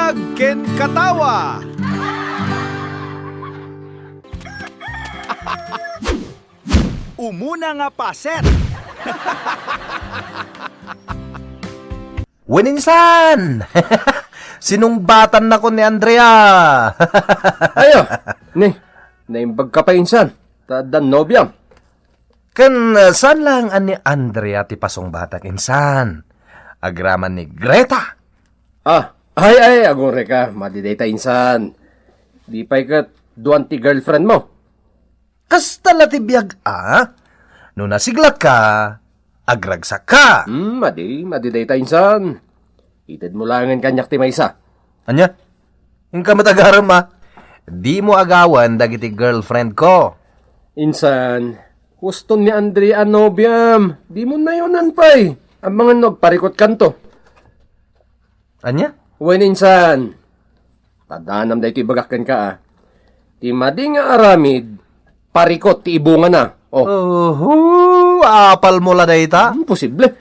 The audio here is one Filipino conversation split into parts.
Bunyag ken katawa. Umuna nga paset. Wininsan! Sinungbatan na ko ni Andrea. Ayo, naimbag ka pa insan. Tadan nobyam. Saan lang ani Andrea ti pasong batak insan? Agraman ni Greta. Ay, agore ka. Madideta insan. Di pa'y kat duwan ti girlfriend mo. Kasta na ti biyag no nasiglat ka, agragsak ka. Madideta insan. Itid mo lang ang kanyak ti maysa. Anya? Yung kamatagaram di mo agawan dagiti girlfriend ko. Insan, gusto ni Andrea nobyam. Di mo na yonan pa'y. Ang mga nagparikot kanto. Anya? Wen insan. Tadanam da ito ibagakan ka Ti madi nga aramid, parikot ti ibunga na. Apal mo la dayta? Imposible.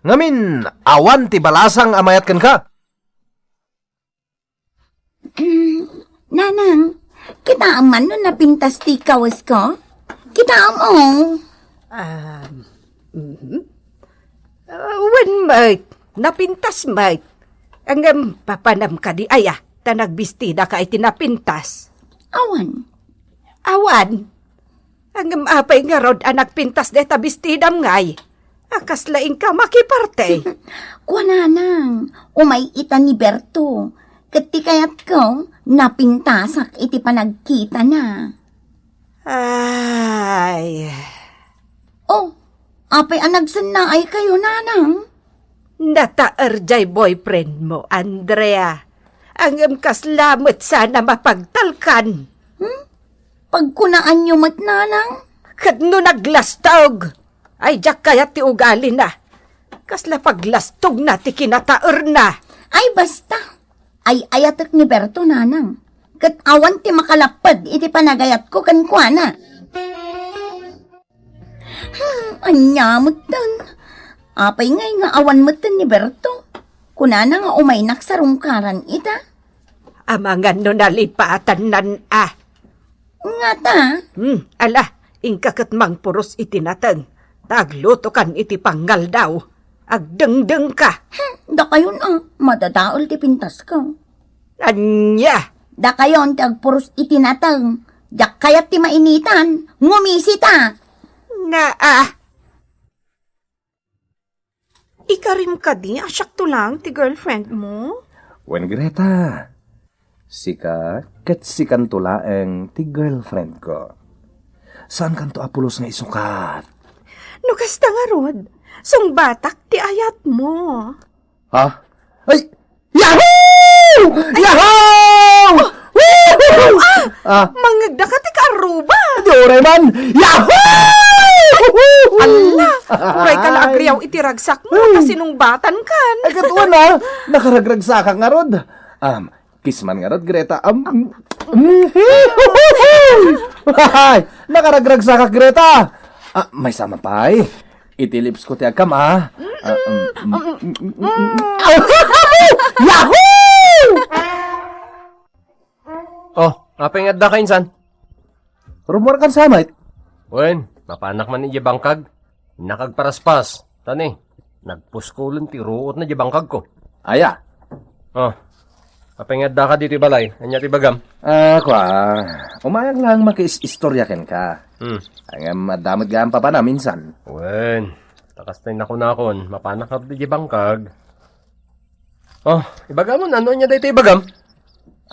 Ngamin, awan ti balasang amayat kan ka. Nanang, kita man no napintas ti kawas ko? Kita mo. Wen mate, napintas mate. Ang papanam ka di aya, ta nagbistida ka iti napintas. Awan. Awan. Ang apay nga rod anak pintas de tabistidam ngay. Akas laing ka makiparte. Kwa nanang, umay ita ni Berto. Kati kayat ko, napintasak iti panagkita na. Ay. Oh, apay anagsan na ay kayo, nanang. Nataarjay boyfriend mo, Andrea. Ang kaslamat sana mapagtalkan. Pagkunaan nyo mat, nanang. Kadno naglastog. Ay, jak kaya ti ugali na. Kasla paglastog na ti kinataer na. Ay, basta. Ay ayatek ni Berto, nanang. Kat awan ti makalapad iti panagayat ko kan kuana. Anyamot tan. Apay ngay nga awan moten ni Berto. Kunana nga umaynak sa rungkaran ita. Amangan no nalipatan nan Nga ta. Ala, ingkakat mang puros itinatang. Tagluto kan iti panggal daw. Agdengdeng ka. Da kayon madadaol ti pintas ko. Anya? Da kayon ti agpuros itinatang. Jak kayat ti mainitan. Ngumisita. Ikarim ka di, asyak to lang, ti girlfriend mo? Wen Greta, sika ket sikan tulaeng ti girlfriend ko. Saan kanto apulos nga isukat? No kasta nga rod, sung batak ti ayat mo. Ha? Ay! Yahoo! Yahoo! Mangagda ka ti karuba. Doraemon! Yahoo! Ala, uray ka na agriyaw itiragsak mo, kasi nung batan kan. Ay, katuan nakaragragsa ka nga rod. Kisman nga rod, Greta. Nakaragragsa ka, Greta. May sama pa itilips ko ti agkam, Yahoo! Apay nga da ka insan. Rumor kan samait. Wen, mapanak man ni bangkag. Nakagparaspas. Tani, nagpuskulon ti ruot na bangkag ko. Aya. Apay nga da ka dito balay. Anya ti bagam. Umayag lang makis-istoryaken ka. Ang madamot gaan pa na minsan. Wen, takas na nakon. Mapanak ka ti bangkag. Ibagam mo, ano niya dito ibagam?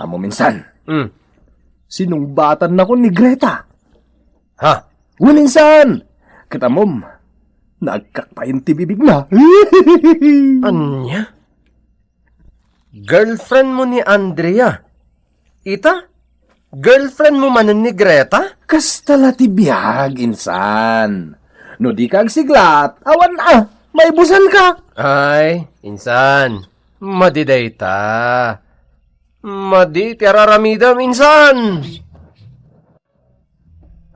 Amo minsan. Sinungbatan na ko ni Greta. Ha? Wininsan! Katamom, nagkakpayin ti bibig na. Anya? Girlfriend mo ni Andrea? Ita? Girlfriend mo man ni Greta? Kastala ti biyag, insan. No di kag siglat, awan may busan ka. Ay, insan. Madiday ta. Madi, tiraramidam, insan.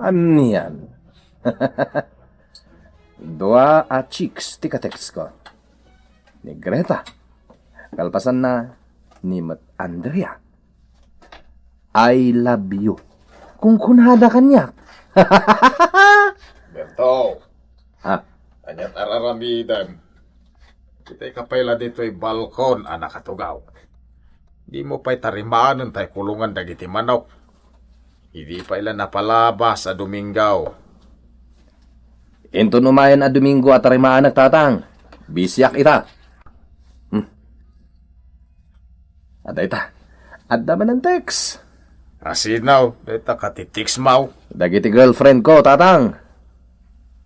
Aniyan. Dua chicks ti kateks ko. Ni Greta. Kalpasan na ni Andrea. I love you. Kung kunhada kanya. Berto, Ha? anyat araramidan. Kita'y kapayla dito'y balkon, anak katugaw. Di mo pa'y tarimaan tayo kulungan dagiti manok. Hindi pa ila napalabas sa Domingaw. Into numayan a Domingo at tarimaan nagtatang. Bisyak ita. Ada ita. Adda man ang text. Asinaw, dita katitiks mau. Dagiti girlfriend ko, tatang.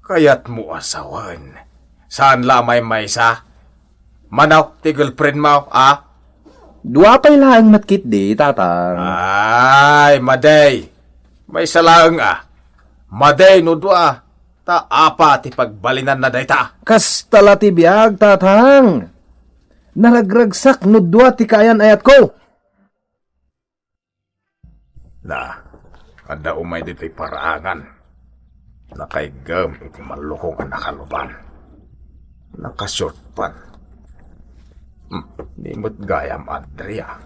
Kayat mo asawan. Saan lamay maysa? Manaw, ti girlfriend mau, ah? Dua pa'y laang matkit di, tatang. Ay, maday. May salaang ah. Maday no dua. Ta apa ti pagbalinan na dayta. Kas tala ti biyag, tatang. Naragragsak no dua ti kayan ayat ko. Na, ada umay dito'y paraangan. Nakaigam iti malukong ang nakaluban. Nakashort pan. Nimot gayam, Andrea.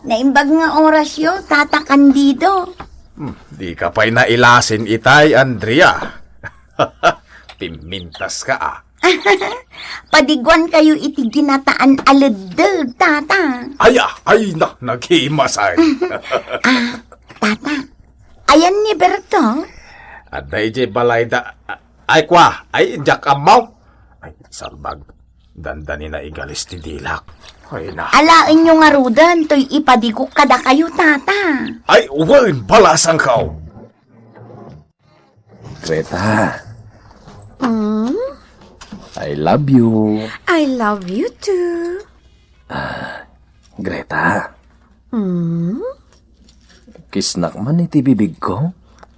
Naimbag nga orasyo, Tata Candido. Di ka pa'y nailasin itay, Andrea. Pimintas ka ah. Padigwan kayo iti ginataan aledel, Tata. Ay na, naghimasay. Tata, ayan ni Berto. Aday jay balayda. Ay kwa, ay jak amaw. Ay, salbag. Dandani na igalis ti dilak. Ay na. Alain nyo nga rudan, to'y ipadigok kada kayo, Tata. Ay, uwan, balasang kao. Greta. I love you. I love you too. Greta. Kisnak man iti bibig ko.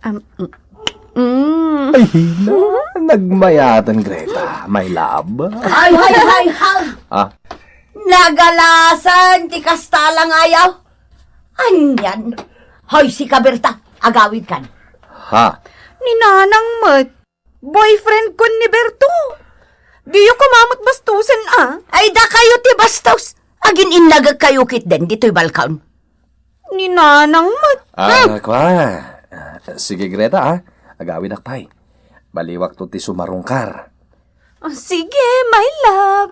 Ay, hina. Nagmayatan, Greta. My love. Ay! Ah, Nagalasan, ti kastalang ayaw. Anyan. Hoy, si Kaberta, agawid kan. ha? Ni Nanang Mat. Boyfriend ko ni Berto. Di yung kumamot bastusan ah. Ay, da kayo ti bastos. Agin inagag kayo kit den, dito'y balkaon. Ni Nanang Mat. Kwa. Sige, Greta, ha? Agawid akpay. Baliwak to ti sumarungkar. Oh, sige, my love.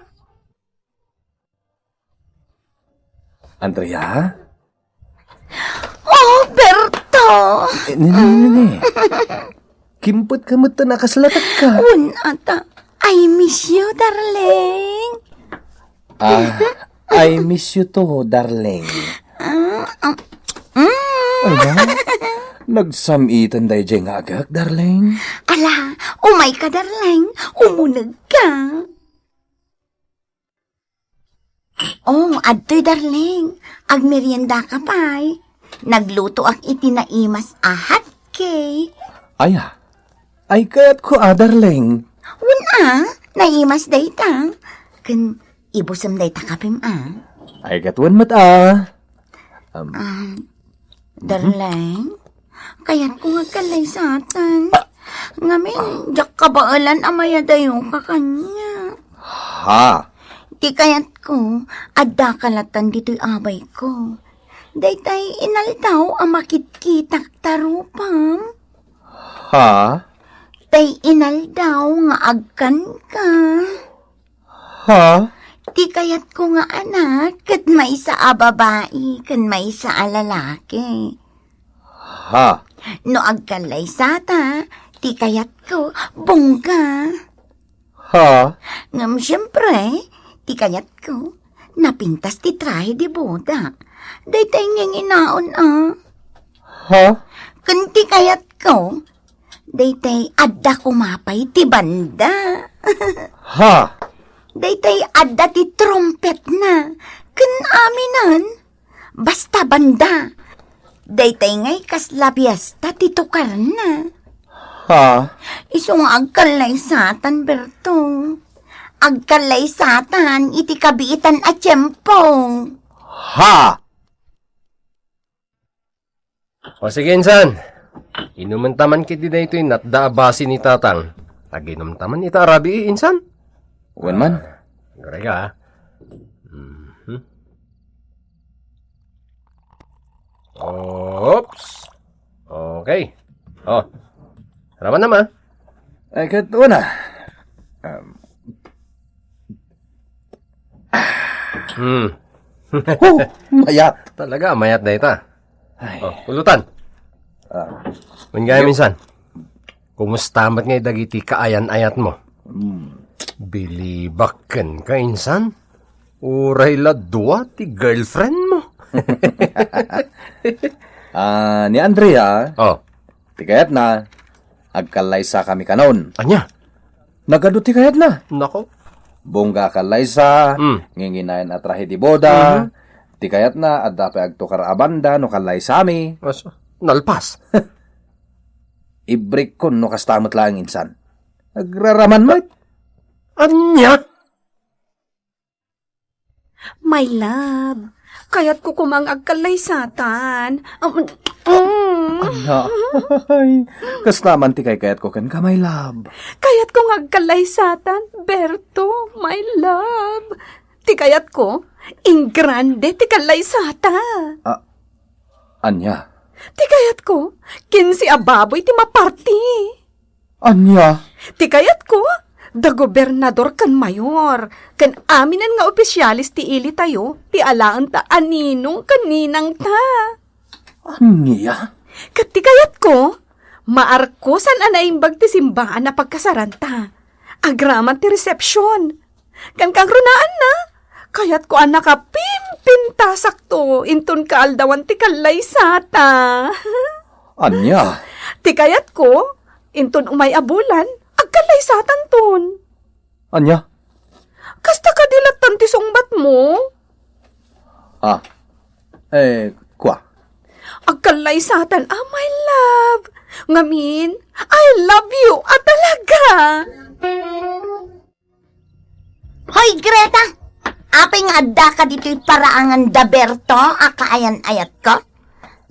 Andrea? Oh, Berto! Nini. Kimpot ka mo to, nakasalatat ka. Ata, I miss you, darling. I miss you too, darling. Ay ba? Nagsamitan day dyan nga agak, darling. Ala, umay ka, darling. Umunag ka. Oh, adto'y darling. Agmerienda ka pa'y. Nagluto ang itinaimas ahat kay. Ay kayat ko, darling. Una, naimas day ta. Kan ibusam day ta kapim Ay katuan mat, Darling, kaya't ko nga kalay sa atan. Ngamin, jak kabaalan amaya dayo ka kanya. Ha? Di kaya't ko, adda kalatan dito'y abay ko. Daytay inaldaw ang makitkitak tarupam. Ha? Tay inaldaw nga agkan ka. Ha? Di kaya't ko nga anak, kat may sa babae, kan may sa lalaki. Ha? No agkalay sa ta, di kaya't ko bongga. Ha? Ngam siyempre, di kaya't ko napintas ti trahe di boda. Daytay ngayong inaon Ha? Kunti kaya't ko, daytay adda kumapay ti banda. Ha? Daytay adda ti trumpet na. Kun aminan, basta banda. Daytay ngay kas labiesta ti tukar na. Ha? Isong agkalay satan, Berto. Agkalay satan, iti kabiitan at tiyempo. Ha? O sige, insan. Inuman taman kiti na ito yung natda basi ni tatang. Aginom taman ita arabi, insan. Wan man? Gare ka, Oops. Okay. Oh. Raman naman. Ay, kat una. Mayat. Talaga, mayat na ita. Ay. Oh, pulutan. Mangga minsan. Kumusta mat ngay dagiti kaayan-ayat mo? Bilibaken ka, insan? Uray la dua ti girlfriend mo. Ni Andrea, Oh, tikayat na, agkalaysa kami kanon. anya? Nagado tikayat na. Nako. Bongga kalaysa, nginginayan at rahi di boda, tikayat na, at dapat agtukar abanda, no kalaysa mi. Nalpas. Ibrik ko no kastamot lang insan. Nagraraman mo. Anya? My love, kaya't ko kumang agkalaysatan. Ay, kastaman ti kayat ko kan ka, my love. Kaya't ko agkalaysatan, Berto, my love. Ti kayat ko, in grande ti kalaysata. Anya? Ti kayat ko, 15 ababoy ti maparti. Anya? Ti kayat ko, da gobernador kan mayor, kan aminan nga opisyalis ti ili tayo, ti alaan ta aninong kaninang ta. Anya? Kat ti kayat ko, maarkosan anaimbag ti simbahan na pagkasaranta. Agraman ti resepsyon. Kan kang runaan na, kayat ko anak ka pimpintasak to, inton kaaldawan ti kalaysata. Anya? Ti kayat ko, inton umay abulan, agkalaysatan ton. Anya? Kasta kadilatan ti sungbat mo. Kwa? Agkalaysatan, my love. Ngamin, I love you, talaga. Hoy, Greta! Apay nga adda ka dito'y paraangan da Berto, akaayan-ayat ko?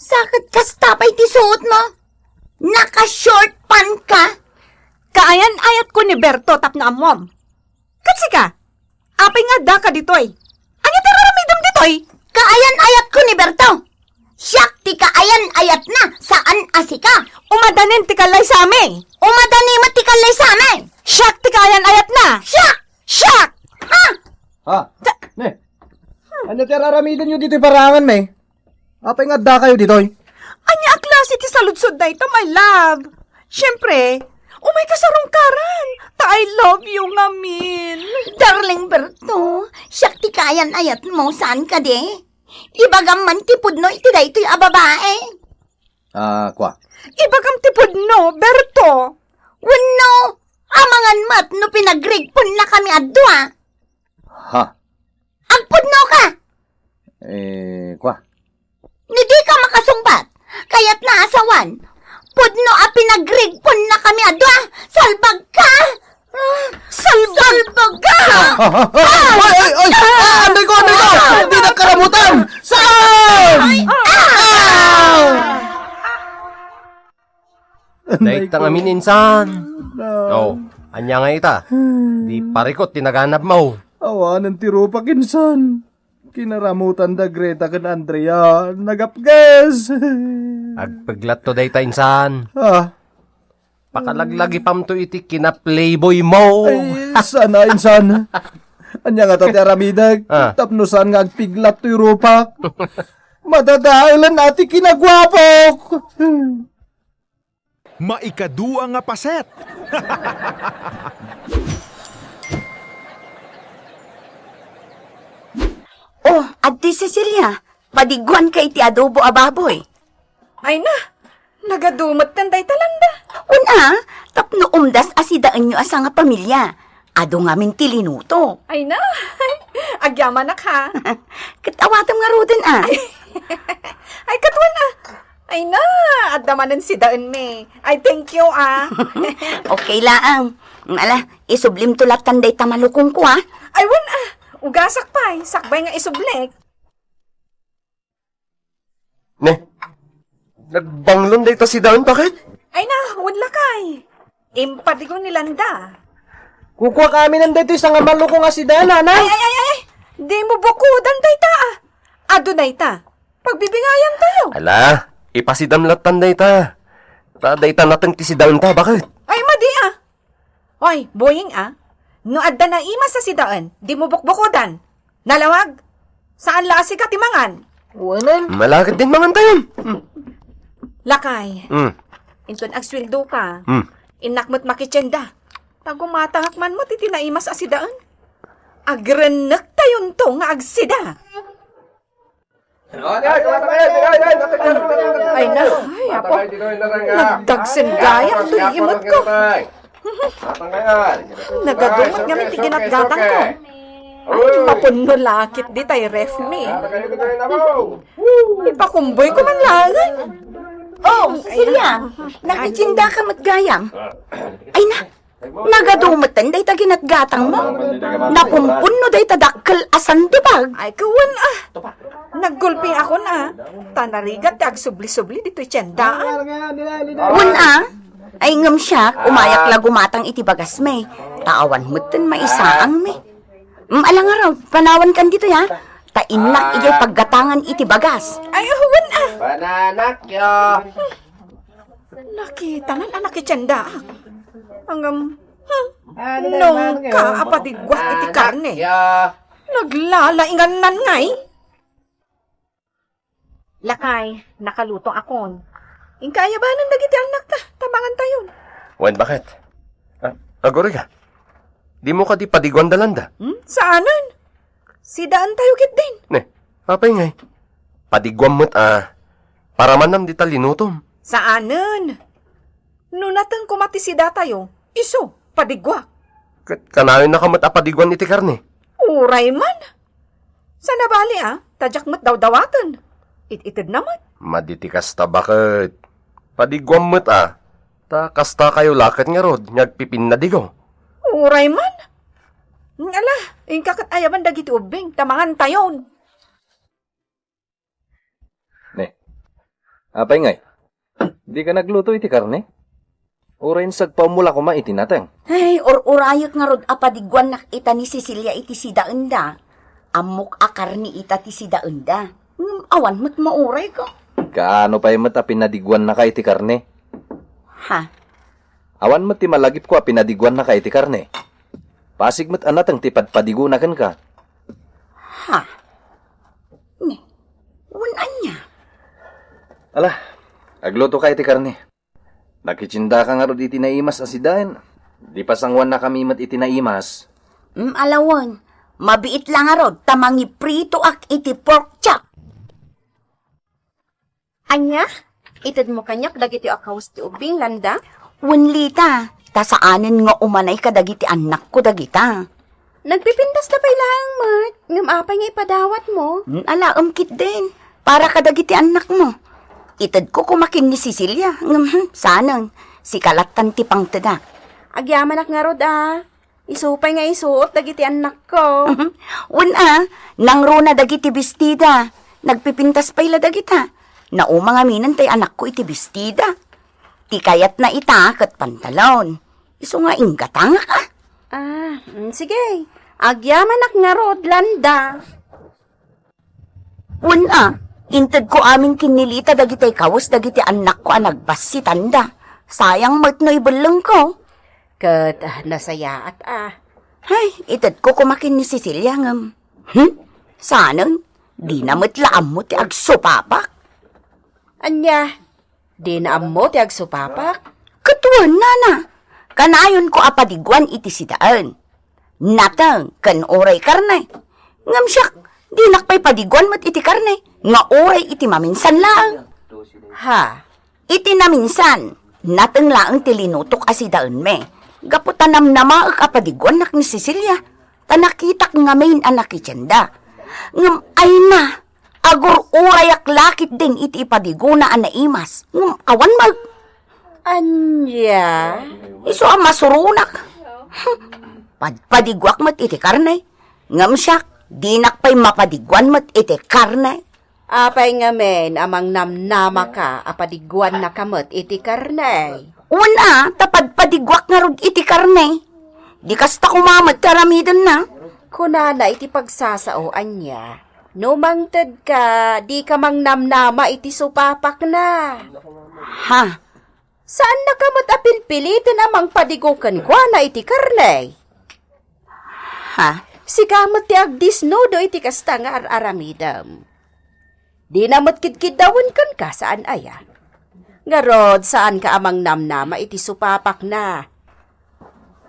Sakit kastapay ti suot mo? Naka-short pan ka? Kaayan-ayat ko ni Berto tap na amom. Katsi ka, apay nga adda ka dito'y. Ano tiraramidam dito'y? Kaayan-ayat ko ni Berto. Siyak ti kaayan-ayat na, saan asika? Umadanin ti kalay sa amin. Umadani mo ti kalay sa amin. Siyak ti kaayan-ayat na. Siyak! Siyak! Ha? Ne? Ano tiraramidan nyo dito parangan, me? Apay nga da kayo dito, Anya klase ti saludsod na ito, my love. Siyempre, umay kasarong karan. Ta I love you, ngamin. Darling Berto, siyak ti kaayan-ayat mo, saan ka de? Ibagam man ti pudno iti daytoy a babae. Kwa? Ibagam tipod no, Berto. Wano, amangan mat no pinagrigpon na kami adwa. Ha? Agpudno ka, Kwa? hindi ka makasumbat. Kaya't naasawan. Pudno a pinagrigpon na kami adwa. Salbag ka! Salbag ka! Ay! Anday ko! Hindi na karamutan! Saan? Dahil tangamin insan. Oh, anya nga ita. Di parikot tinaganap mo. Awanan ti rupa kinsan. Kinaramutan da Greta kan Andrea. Nagapges. Agpaglat to day ta insan. Pakalaglag Pakalaglagi pam to iti kina playboy mo. Ay, sana insan. Anya nga tati aramidag. Tapnusan nga agpiglat to rupa. Madadailan ati kinagwapok. Maikadua nga paset. Oh, Ate Cecilia, padiguan kay ti adobo ababoy. Ay na, nagadumot tanday talanda. Una, tapno umdas asidaan nyo asa nga pamilya. Ado nga min tilinuto. Ay na, agyaman na ka. Katawatam nga rodin Ay katwan ah. Ay na, adamanan si Daan me. Ay thank you Okay laang. Ala, isublim tulat tanday tamalukong ko Ay wan ugasak pa'y, sakbay nga isublek. Ne, nagbanglon dito si Dawn, bakit? Ay na, wan lakay. Impadigo nilanda. Kukuha kami ng dito isang malukong nga si Dana, Ay, di mo bukudan day ta Ado day ta. pagbibingayan tayo. Ala, ipasidamlatan day ta. Day ta natang tisidaon ta, bakit? Ay, madi ah. Hoy, boying ah. No adda na ima sa sidaan, di mo bukbukodan. Nalawag? Saan lasi ka timangan? Malakit din mangan tayo. Lakay, Hmm. inton agsweldo ka. Hmm. Inakmat makitsenda. Tagumatahak man mo titinaimas sa sidaan. Agrenek tayon to nga agsida. Ay na, ay apo. Nagdagsin gaya to yung imot ko. Nagadumot nga may tiginat-gatang ko. Ay, mapuno lakit di tay ref me. Ipakumboy ko man lagan. Oh, Cecilia, nakitsinda ka matgayam. Ay na, nagadumatan day taginat-gatang mo. Nakumpuno day tadakkel asan dubag. Ay, kawan ah. Naggulping ako na. Tanarigat ag subli-subli dito'y tiyandaan. Una, ay ngam siya, umayak la gumatang iti bagas me. Taawan mo tin maisaang me. Alang araw, panawan kan dito ya. Tainak ijay paggatangan iti bagas. Ay, huwan ah. Bananak yo. Nakita man anak itiyandaan. Hanggang, nung kaapatigwas iti karne. Naglalaingan nan ngay. Lakay, nakalutong akon. Ingkayabanan dagiti anak ta, tabangan tayon. Wen, bakit? Agori ka. Di mo ka di padigwan dalanda. Saanan? Sidaan tayo kit din. Ne, apay ngay. Padigwan mo't para manam di talinutom. Saanan? Nunatang kumatisida tayo, iso, padigwa. Kanayon na kamat apadigwan iti karne. Uray man. Sa nabali tadyak mo't daw-dawatan. Ititid naman. Maditi kasta bakit? Padigwan mo't ta kasta kayo lakit nga rod, nyagpipin na digo. Uray man. Ngala, yung kakatayaman dagiti ubing, tamangan tayon. Ne, apay ngay. Di ka nagluto iti karne? Urayin sagpamula ko iti natang. Ay, urayot nga rod apadigwan nakita ni Cecilia iti sidaan da. Amok akar ni ita ti sidaan da. Awan mo't mauray ko. Kaano pa'y mata pinadigwan na ka iti karne? Ha? Awan mo ti malagip ko pinadigwan na ka iti karne. Pasig mo't anatang tipadpadigunakan ka. Ha? Ne, unan niya. Ala, agluto ka iti karne. Nakitsinda ka nga rod iti naimas asidain. Di pasangwan na kami mat iti naimas. Alawan, mabiit lang nga rod, tamangi prito ak iti pork chop. Anya? Itad mo kanyak dagiti akaws ti ubing landa? Wunlita, tasaanin nga umanay ka dagiti anak ko dagita. Nagpipintas na pa'y lang, Mat. Ngam apay nga ipadawat mo. Ala, umkit din. Para ka dagiti anak mo. Itad ko kumakin ni Cecilia. Sanang, si kalatan ti pang tada. Agyamanak nga rod Isupay nga isuot dagiti anak ko. Una, nangruna dagiti bestida. Nagpipintas pa'y la dagita. Naumang aminan tay anak ko iti bestida. Ti kayat na ita kat pantalon. Iso nga ingatanga ka. Sige. Agyamanak nga rod landa. Una, intad ko aming kinilita dagiti kawas dagiti anak ko nagbas si tanda. Sayang matnoy belang ko. Kat nasaya at Ay, itad ko kumakin ni Cecilia ngam. Sanang, di na matlaam mo ti agsupapak. Anya, di na mo ti agsupapak. Katuan, nana. Kanayon ko apadigwan iti sidaan. Natang, kan oray karne. Ngam siyak, di nakpay padigwan mat iti karne. Nga oray iti maminsan lang. Ha? Iti naminsan, natang laang tilinutok asidaan me. Gaputanam namaak apadigwan nak ni Cecilia. Tanakitak nga main anak ityanda. Ngam ay na. Agur urayak lakit din iti ipadiguna na imas. Awan mag... Anya? Iso ang masurunak. Padpadigwak mat iti karne. Ngam siyak, di nakpay mapadigwan mat iti karne. Apay nga men, amang namnama ka, apadigwan na kamot iti karne. Una, tapadpadigwak nga rod iti karne. Di kasta kumamat taramidan na. Kunana iti pagsasao, anya. Numangted ka, di ka mang namnama iti supapak na. Ha? Saan na ka matapilpilitin amang padigokan kwa na iti karnay? Ha? Si kamot ti agdisnudo iti kasta nga aramidam. Di na matkidkidawan kan ka saan aya. Ngarod, saan ka amang namnama iti supapak na?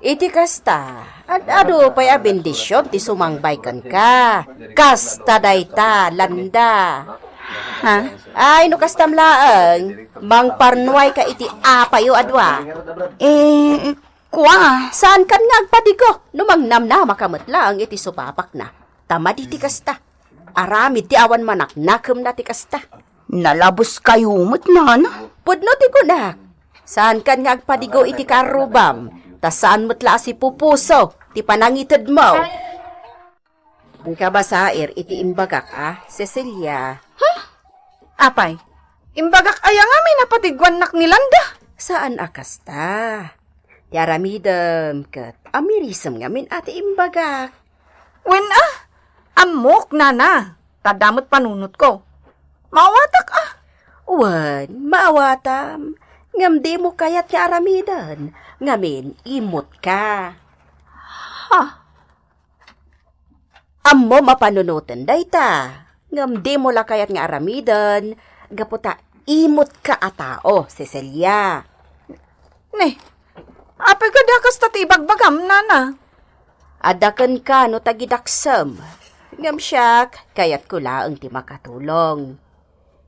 Iti kasta, at ado pa'y abindisyon ti sumangbay kan ka. Kasta dayta, landa. Ha? Ay, no kastam laeng, mang parnuay ka iti apayo adwa. Kwa? Saan kan nga agpadigo? No mang namnama kamot lang iti supapak na. Tama di ti kasta. Aramid ti awan manak, nakem na ti kasta. Nalabos kayo mo't nana. Pudno ti kunak. Saan kan nga agpadigo iti karubam? Ta saan mo't la si pupuso, ti panangitid mo. Ang kabasair iti imbagak Cecilia. Apay, imbagak aya nga may napatigwan nak ni Landa. Saan akasta? Ti aramidem ket amirisem nga min ati imbagak. Wen amok nana. Tadamot panunot ko. Mawatak Wan, maawatam. Ngam di mo kayat ti aramidan. Ngamin, imot ka. Ha? Ammo mapanunutan dayta. Ngam di mo la kayat nga aramidan. Gaputa, imot ka a tao, Cecilia. Ne, apay ka dakas tatibagbagam nana. Adakan ka no tagidaksam. Ngam siyak, kayat ko laang ti makatulong.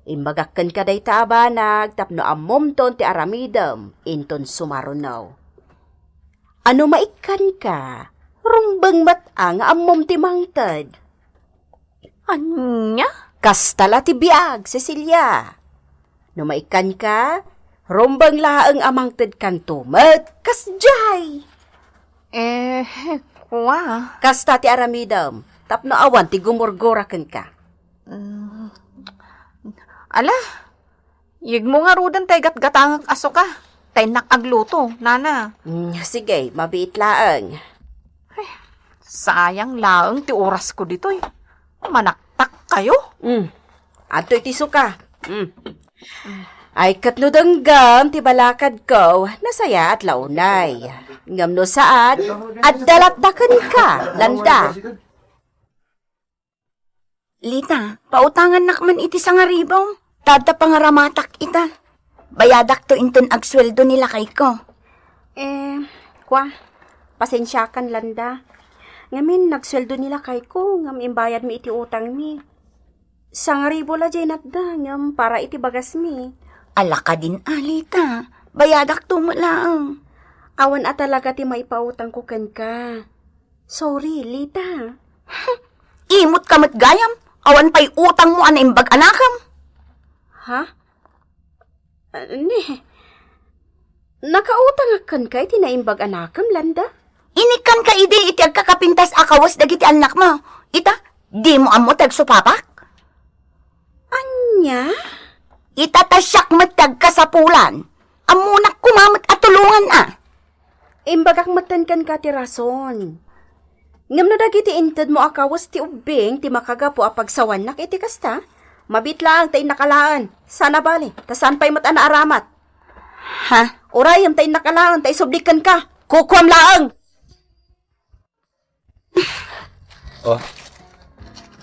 Imbagakan ka day tabanag, tapno ammom ton ti aramidam, inton sumarunaw. Ano maikan ka? Rumbang matang ammom ti mangtad. Anya? Kastala ti biag, Cecilia. No maikan ka, rumbang laang amangtad kan tumet, kasjay. Kwa? Kasta ti aramidam, tapno awan ti gumurgurakan ka. Ala, yig mo nga rudan tay gatgatangak aso ka. Tay nakagluto, nana. Sige, mabiit laang. Sayang laang ti oras ko ditoy. Manaktak kayo. Ato iti suka. Ay katludanggam ti balakad ko, nasaya at launay. Ngam no saan, at dalatakan ka, landa. Lita, pautangan nakman iti sangaribaw. Tada pangaramatak ita. Bayadak to inton agsweldo nila kay ko. Kwa, pasensyakan landa. Ngamin, nagsweldo nila kay ko, ngam imbayad mi iti utang mi. Sangaribo la dyan at da, ngam para iti bagas mi. Ala ka din, Lita. Bayadak to mo lang. Awan at talaga ti maipautang ko ken ka. Sorry, Lita. Imot ka gayam. Awan pa'y utang mo imbag anakam. Ha? Nakautang akan ka iti naimbag anakam, landa? Inikan ka iti agkakapintas akawas dagiti anak mo. Ita, di mo amo tagsupapak? Anya? Ita tasyak matag kasapulan. Amunak kumamot at tulungan Imbagak matan kan ka ti rason. Ngam no dagiti inted mo akawas ti ubing ti makagapo a pagsawanak iti kasta. Mabit lang tay nakalaan. Sana bali, tasan pa'y mata na aramat. Ha? Urayam tay nakalaan, tay sublikan ka. Kukwam laang!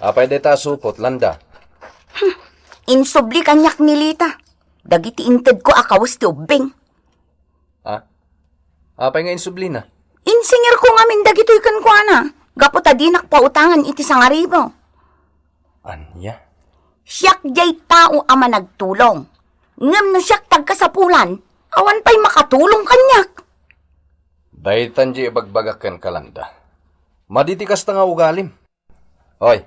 Apay deta supot, landa. Insubli kanyak ni Lita. Dagiti inted ko akawas ti ubing. Apay nga insublina. Insingir ko ngamin dagito'y kankwana. Gapo tadinak pautangan iti sangaribo. Anya? Siyak jay tao ama nagtulong. Ngam no siyak tagkasapulan, awan pa'y makatulong kanyak. Daytan di ibagbagakan kalanda. Maditikas ta nga ugalim. Hoy,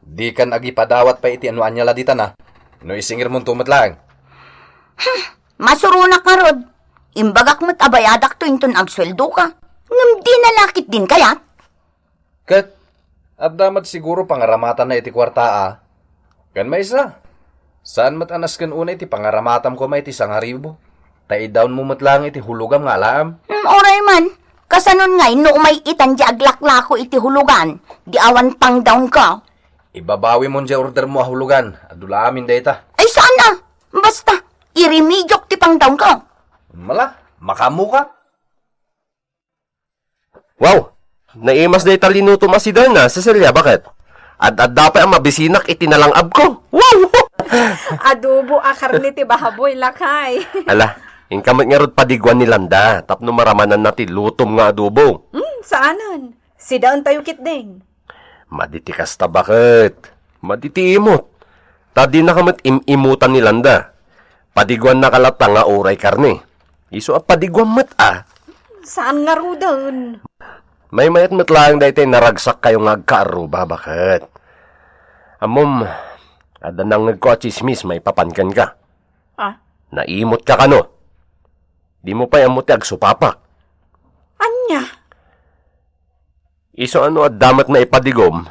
di kan agi padawat pa iti anuan niya ladita na. No isingir mong tumatlaang. Masurunak nga rod. Imbagak mo't abayadak to inton agsweldo ka. Ngam di nalakit din kayat. Kat, at damat siguro pangaramatan na iti kwartaa. Kan may isa. Saan mat anas kan una iti pangaramatam ko may iti sangaribo. Taidown mo matlang iti hulugam nga alam. Oray man, kasanon ngay no may itan di aglaklako iti hulugan. Di awan pang down ka. Ibabawi mo dyan order mo ahulugan. Adula amin data. Ay sana! Basta, irimidyok ti pangdaw ko. Mala, makamu ka. Wow! Naimas na italinuto masidan na, Cecilia, bakit? At dapat ang mabisinak itinalangab ko. Wow! Adobo a karne ti bahaboy lakay. Ala, ingkamot nga rod padigwan ni Landa, tapno maramanan natin lutom nga adobo. Saanan? Si daon tayo kitding. Maditikas ta bakit? Maditi imot. Tadi na kamot imutan ni Landa. Padigwan na kalata nga oray karne. Iso at padigwan mat Saan nga ro daon? May mayat matlang dahil naragsak kayo nga agkaaruba, bakit? Amom, ada nang nagko-chismis, may papankan ka. Ah? Naimot ka kano. Di mo pa yamuti agsupapak. Anya? Iso ano at damat na ipadigom,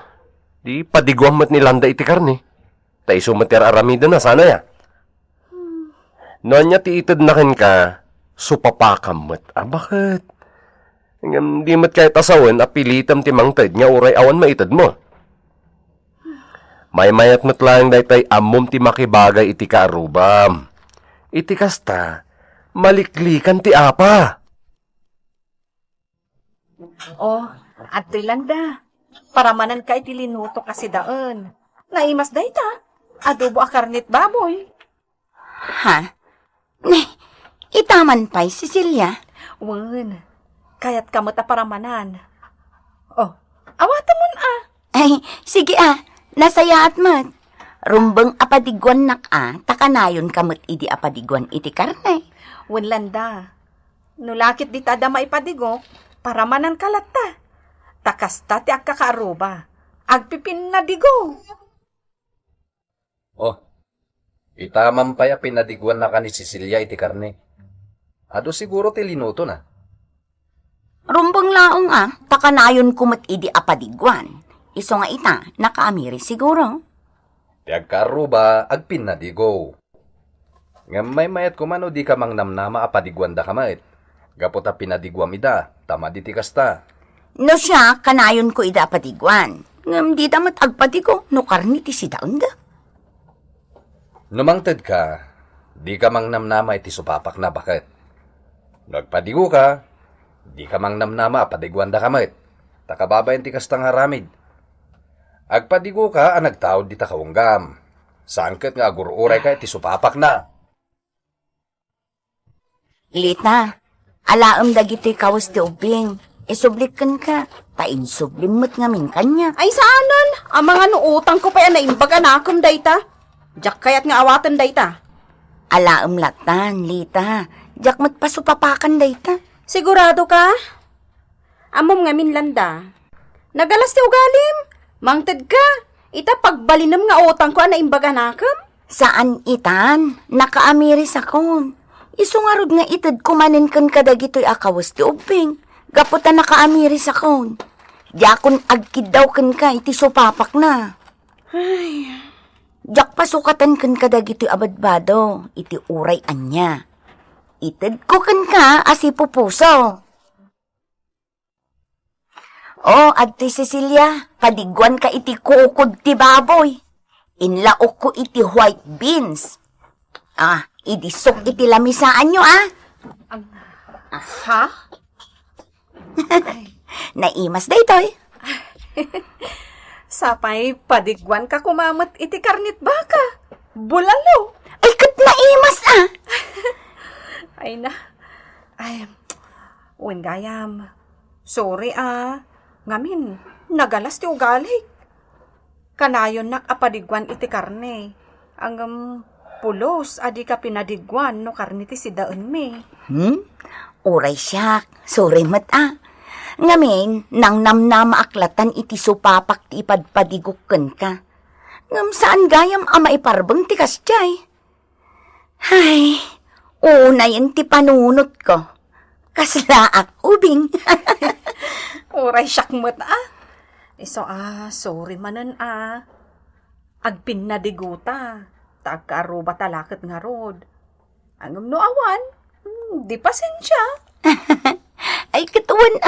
di padigwam mat ni Landa iti karne. Ta iso matir aramida na sana ya. Noon niya tiitid na kin ka, supapakam mat. Bakit? Di mat kahit asawan, apilitam timang tid nga uray awan maitid mo. May mayat mat lang daytay amom ti makibagay iti kaarubam. Iti kasta, maliklikan ti apa. Oh, at Landa. Paramanan ka iti linuto kasi daon. Naimas dayta. Adobo a karnit baboy. Ha? Itaman pa'y, Cecilia. Wen, kaya't kamot a paramanan. Oh, awatan mo na. Ay, sige nasayaat mat. Rumbang apadigwan nak takanayon kamot idi apadigwan iti karne. Wen Landa. Nulakit di tada maipadigo, paramanan kalata. Takasta ti agkakaaruba. Agpipin na digo. Oh, itaman pa ya pinadigwan na ka ni Cecilia iti karne. Ado siguro ti linuto na. Rumbang laong takanayon kumot idi apadigwan. Iso nga ita, nakaamiri siguro. Ti agkaruba, agpinadigo. Nga may mayat kumano di ka mang namnama apadigwan da kamait. Gapot a pinadigwam ida, tama di ti kasta. No siya, kanayon ko ida apadigwan. Ngam di damat agpadigo, no karni ti sidaon da. Numangted ka, di ka mang namnama iti supapak na bakit. Nagpadigo ka, di ka mang namnama apadigwan da kamait. Takababayan ti kastang haramid. Agpadigo ka, nagtaod di takaunggam. Sangket nga agururay ka iti supapak na. Lita, alaam dagiti kawas ti ubing. Isublikan ka, painsublimot ngamin kanya. Ay saanan? Ang mga nuutang ko pa yan na imbaga na akong dayta. Diyak kaya't nga awatan dayta. Alaam latan, Lita. Diyak matpasupapakan dayta. Sigurado ka? Amom nga min Landa. Nagalas ti ugalim. Mangted ka. Ita pagbalinam nga utang ko na imbaga na akam. Saan itan? Nakaamiris ako. Isungarod nga itad kumanin kan kadagito'y akawas ti ubing. Gaputa nakaamiris ako. Yakon agkid daw kan ka, iti supapak na. Jak pasukatan kan kadagito'y abadbado, iti uray anya. Itad ko kan ka, asi pupuso. Oh, adti Cecilia, padigwan ka iti kukod ti baboy. Inlaok ko iti white beans. Idisok iti lamisaan nyo, Ha? Naimas da ito'y. Sapay padigwan ka kumamat iti karnit baka. Bulalo. Ay, kat naimas, Ay na. Ay, wen gayam. Sorry, ngamin, nagalas ti ugali. Kanayon nak apadigwan iti karne. Ang pulos, adi ka pinadigwan no karne ti sidaon me. Uray siya. Sorry mat, Ngamin, nang namnama aklatan iti supapak ti ipadpadigukken ka. Ngam saan gayam maiparbang ti kasjay. Ay, unayin ti panunot ko. Kaslaak ubing. Oray syakmat, Iso, sorry manan, Agpin na diguta. Tagkaruba talakat nga rod. Angam no awan. Di pasensya. Ay, katuwan,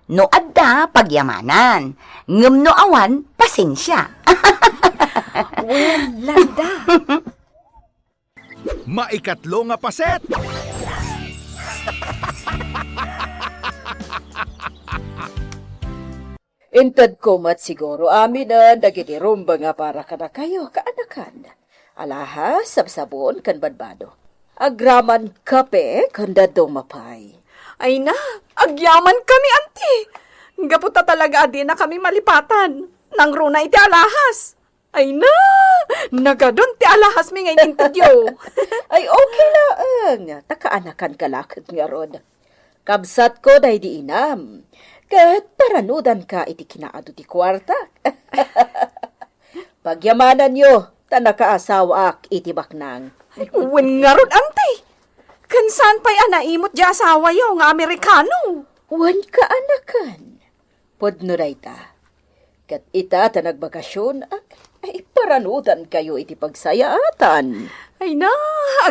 No adda, pagyamanan. Ngem no awan, pasensya. Landa. Maikatlo nga paset. Intad ko mat siguro amin na dagiti rumba nga para kada kayo kaanakan. Alahas, sabsabon, kan badbado. Agraman kape, kanda dumapay. Ay na, agyaman kami, anti. Gaputa talaga adi na kami malipatan. Nang runa iti alahas. Ay na, nagadon ti alahas mi ngayon intudyo. Ay okay lang, takaanakan kalakit nga rod. Kabsat ko dahi di inam. Kat paranudan ka iti kinaado ti kwarta. Pagyamanan nyo, tanakaasawa ak iti baknang. Uwan nga ron, anti. Kansan pa'y anaimot di asawa yaw nga Amerikano. Wan ka anakan. Podno ta. Kat ita ta nagbakasyon ak ay paranudan kayo iti pagsayaatan. Ay na,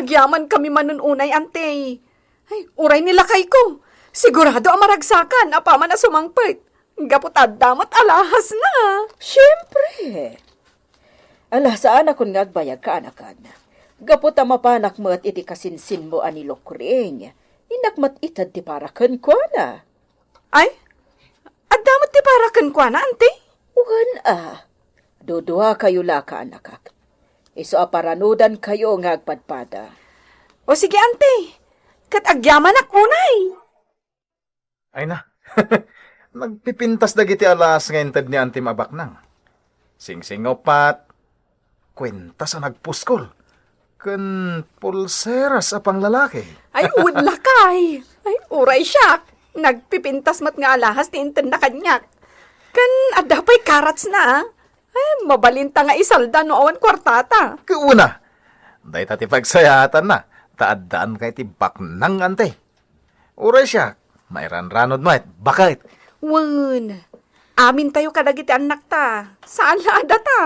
agyaman kami manununay, ante. Ay, uray nila kay ko. Sigurado ang maragsakan, apaman na sumangpit. Gaputad damat alahas na. Siyempre. Ala, saan akong ngagbayag ka anakan? Gapot mapanak mo at iti kasinsin mo ani lokring. Inakmat itad ti parakan ko na. Ay, adamat ti parakan kwa na, ante. Uwan Dudua kayo laka anakak. Iso aparanudan kayo ngagpadpada. O sige, ante. Kat agyaman akunay. Ay na, nagpipintas dagiti alas nga intad ni Auntie Mabaknang. Sing-singopat, kwenta sa nagpuskol. Kan pulseras apang lalaki. Ay, udlakay. Ay, uray siya. Nagpipintas mat nga alahas ni inten na kanyak. Kan adapay karats na. Ay, mabalinta nga isalda noon kwartata. Kauna, day tati pagsayatan na, taadaan kay ti baknang ante. Uray siya, mairan-ranod mo bakit? Wan, amin tayo kadagiti anak ta. Saan na adata?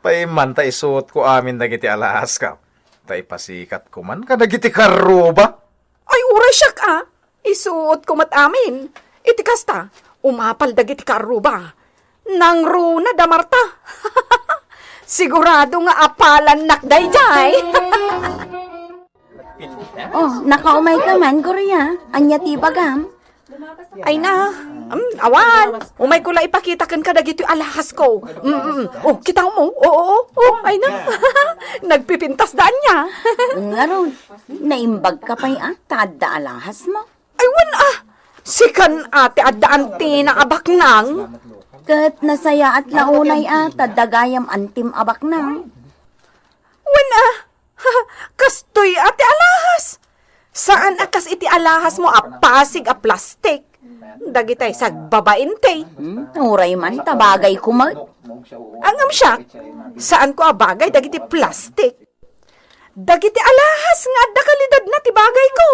Paiman ta isuot ko amin dagiti alahas ka. Tay pasikat ko man kadagiti karuba. Ay, uray siya ka. Isuot ko mat amin. Iti kasta, umapal dagiti karuba. Nang runa da Marta. Sigurado nga apalan nakday jay. Oh, nakaumay ka man, Gorya. Anya ti bagam. Ay na, awan. Umay ko la ipakita kan ka dagito alahas ko. Oh, kita mo. Oo, ay na. Nagpipintas daan niya. Nga ron, naimbag ka pa'y tada alahas mo. Ay, wan sikan ate addaan ti na abaknang. Kat nasaya at launay tadagayam antim abak na. Wan kastoy ate alahas. Saan akas iti alahas mo pasig a plastik? Dagitay sagbabain te. Uray man, tabagay ko mag. Angam siya, saan ko abagay dagiti plastik? Dagiti alahas nga adda kalidad na tibagay ko.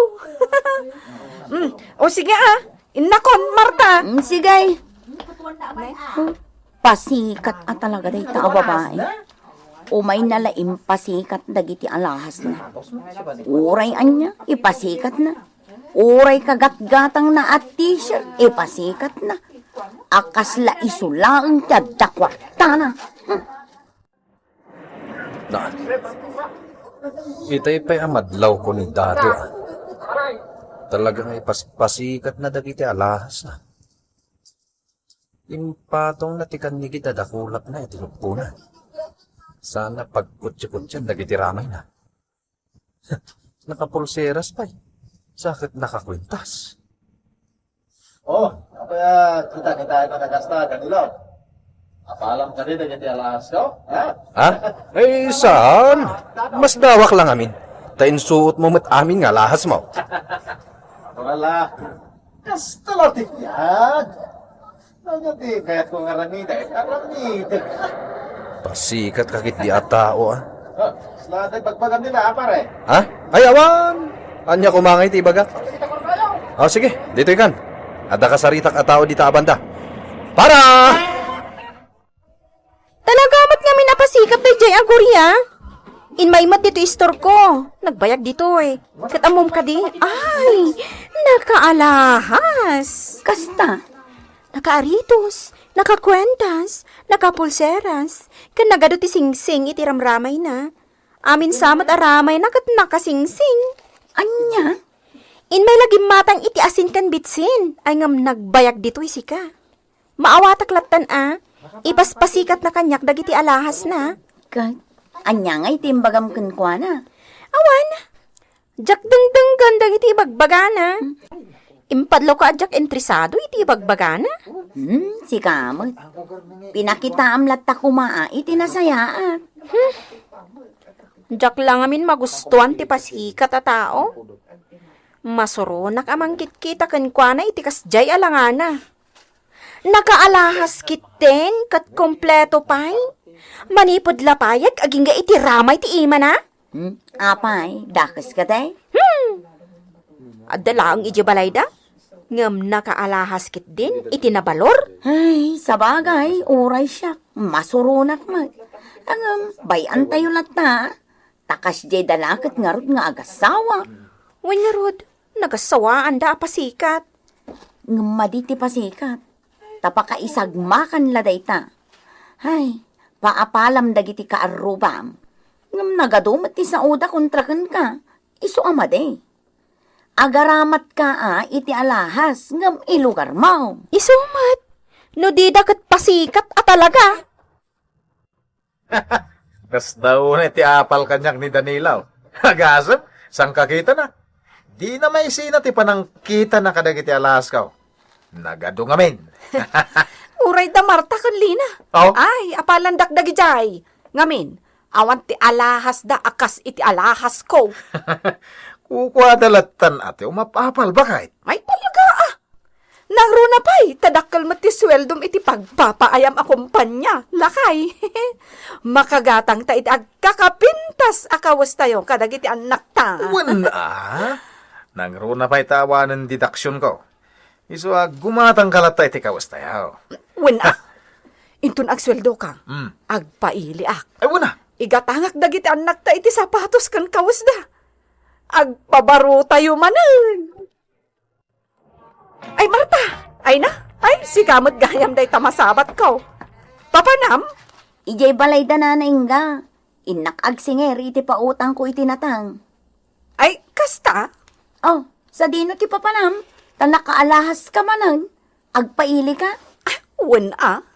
O sige inakon Marta. Sigay. Pasikat talaga day ta babae. Umay nalaim pasikat dagiti alahas na. Uray anya, ipasikat na. Uray kagatgatang na at t-shirt, ipasikat na. Akas la isulaang tadakwarta na. Na. Itay pa'y amadlaw ko ni Dado. Talagang ipaspasikat na dagiti alahas na. Impatong natikan ni kita dakulap na itinugpunan. Sana pagkutsi-kutsyan dagiti ramay na. Nakapulseras pa'y. Sakit nakakwintas. Oh, kaya kita nakakasta kanilo. Apalam ka rin dagiti alahas ko? Ha? Eh, saan? Mas dawak lang amin. Tainsuot mo mat amin nga lahas mo. Wala. Kasta lang tiyag. Nagati, kaya't ko ngaramida. Ngaramida. Pasikat kakit di atao Selamat pagpagam nila, pare. Ha? Ay, awan! Anya kumangay ti baga? Sige, dito ikan. Ada kasaritak atao di taabanda. Para! Talagamat nga minapasikap na jay agurya. Inmaimat dito istor ko. Nagbayag dito eh. Katamom ka di. Ay, nakaalahas. Kasta, Nakaaritos, nakakwentas, nakapulseras. Kan nagado ti singsing iti ramramay na. Amin samat aramay na kat nakasingsing. anya? Inmay lagi matang iti asin kan bitsin. Ay ngam nagbayag dito isika. Maawatak latan ipaspasikat na kanyak dagiti alahas na. Kat, anya nga itimbagam kunkwana. Awan, jak dengdenggan dagiti ibagbagana. Impadlo ka jak entrisado iti ibagbagana. Si kamot. Pinakita amlat ta kumaa, itinasayaan. Jak lang amin magustuhan ti pasikat a tao. Masurunak amang kitkita kenkwana iti kasjay alangana. Nakaalahas kitten kat kompleto pay. Manipod lapayag aging ga iti ramay ti ima na. Apay, dakas ka day? Adala ang iji balay da. Ngam nakaalahas kit din iti nabalor. Ay, sabagay, uray siya. Masurunak man. Angam, bayan tayo lata. Takas jay dalakit nga rod nga agasawa. Wen nga rod, nagasawaan da apasikat. Ngamaditi pasikat. Tapakaisagmakan laday ta. Ay, paapalam dagiti kaarubam. Ngam nagadumat ti sa uda kontrakan ka. Isu amade. Agaramat ka iti alahas ngam ilugar mo. Isumat, no di dakat pasikat at talaga. Kas daw na ti apal kanyak ni Danilaw. Hagasap, sang kakita na. Di na may sina ti panang kita na kadagiti alas ka. Nagado ngamin. Uray da Marta kan Lina. Oh? Ay, apalan dakdagi jay. Ngamin, awan ti alahas da akas iti alahas ko. Kukwa dalatan ate, umapapal ba kahit? Ay, talaga Nangruna pa'y, tadakkel mati sweldom iti pagpapaayam a kumpanya. Lakay. Makagatang ta iti agkakapintas akawas tayo kadag iti anak ta. Wala. Nangruna pa'y tawanan didaksyon ko. Iso gumatang kalata iti kawas tayo. Wala. Intun agsweldo ka. Mm. Agpaili ak. Ay, wala. Igatangak dagiti anak ta iti sapatos kan kawas da. Agpabaro tayo manan. Ay, Marta! Ay na! Ay, si kamot gayam day tamasabat ko. Papanam? Ijay balay da na naingga. Inak agsinger iti pautang ko iti natang. Ay, kasta? Oh, sa dino ti papanam. Tanakaalahas ka manan. Agpaili ka. Wala.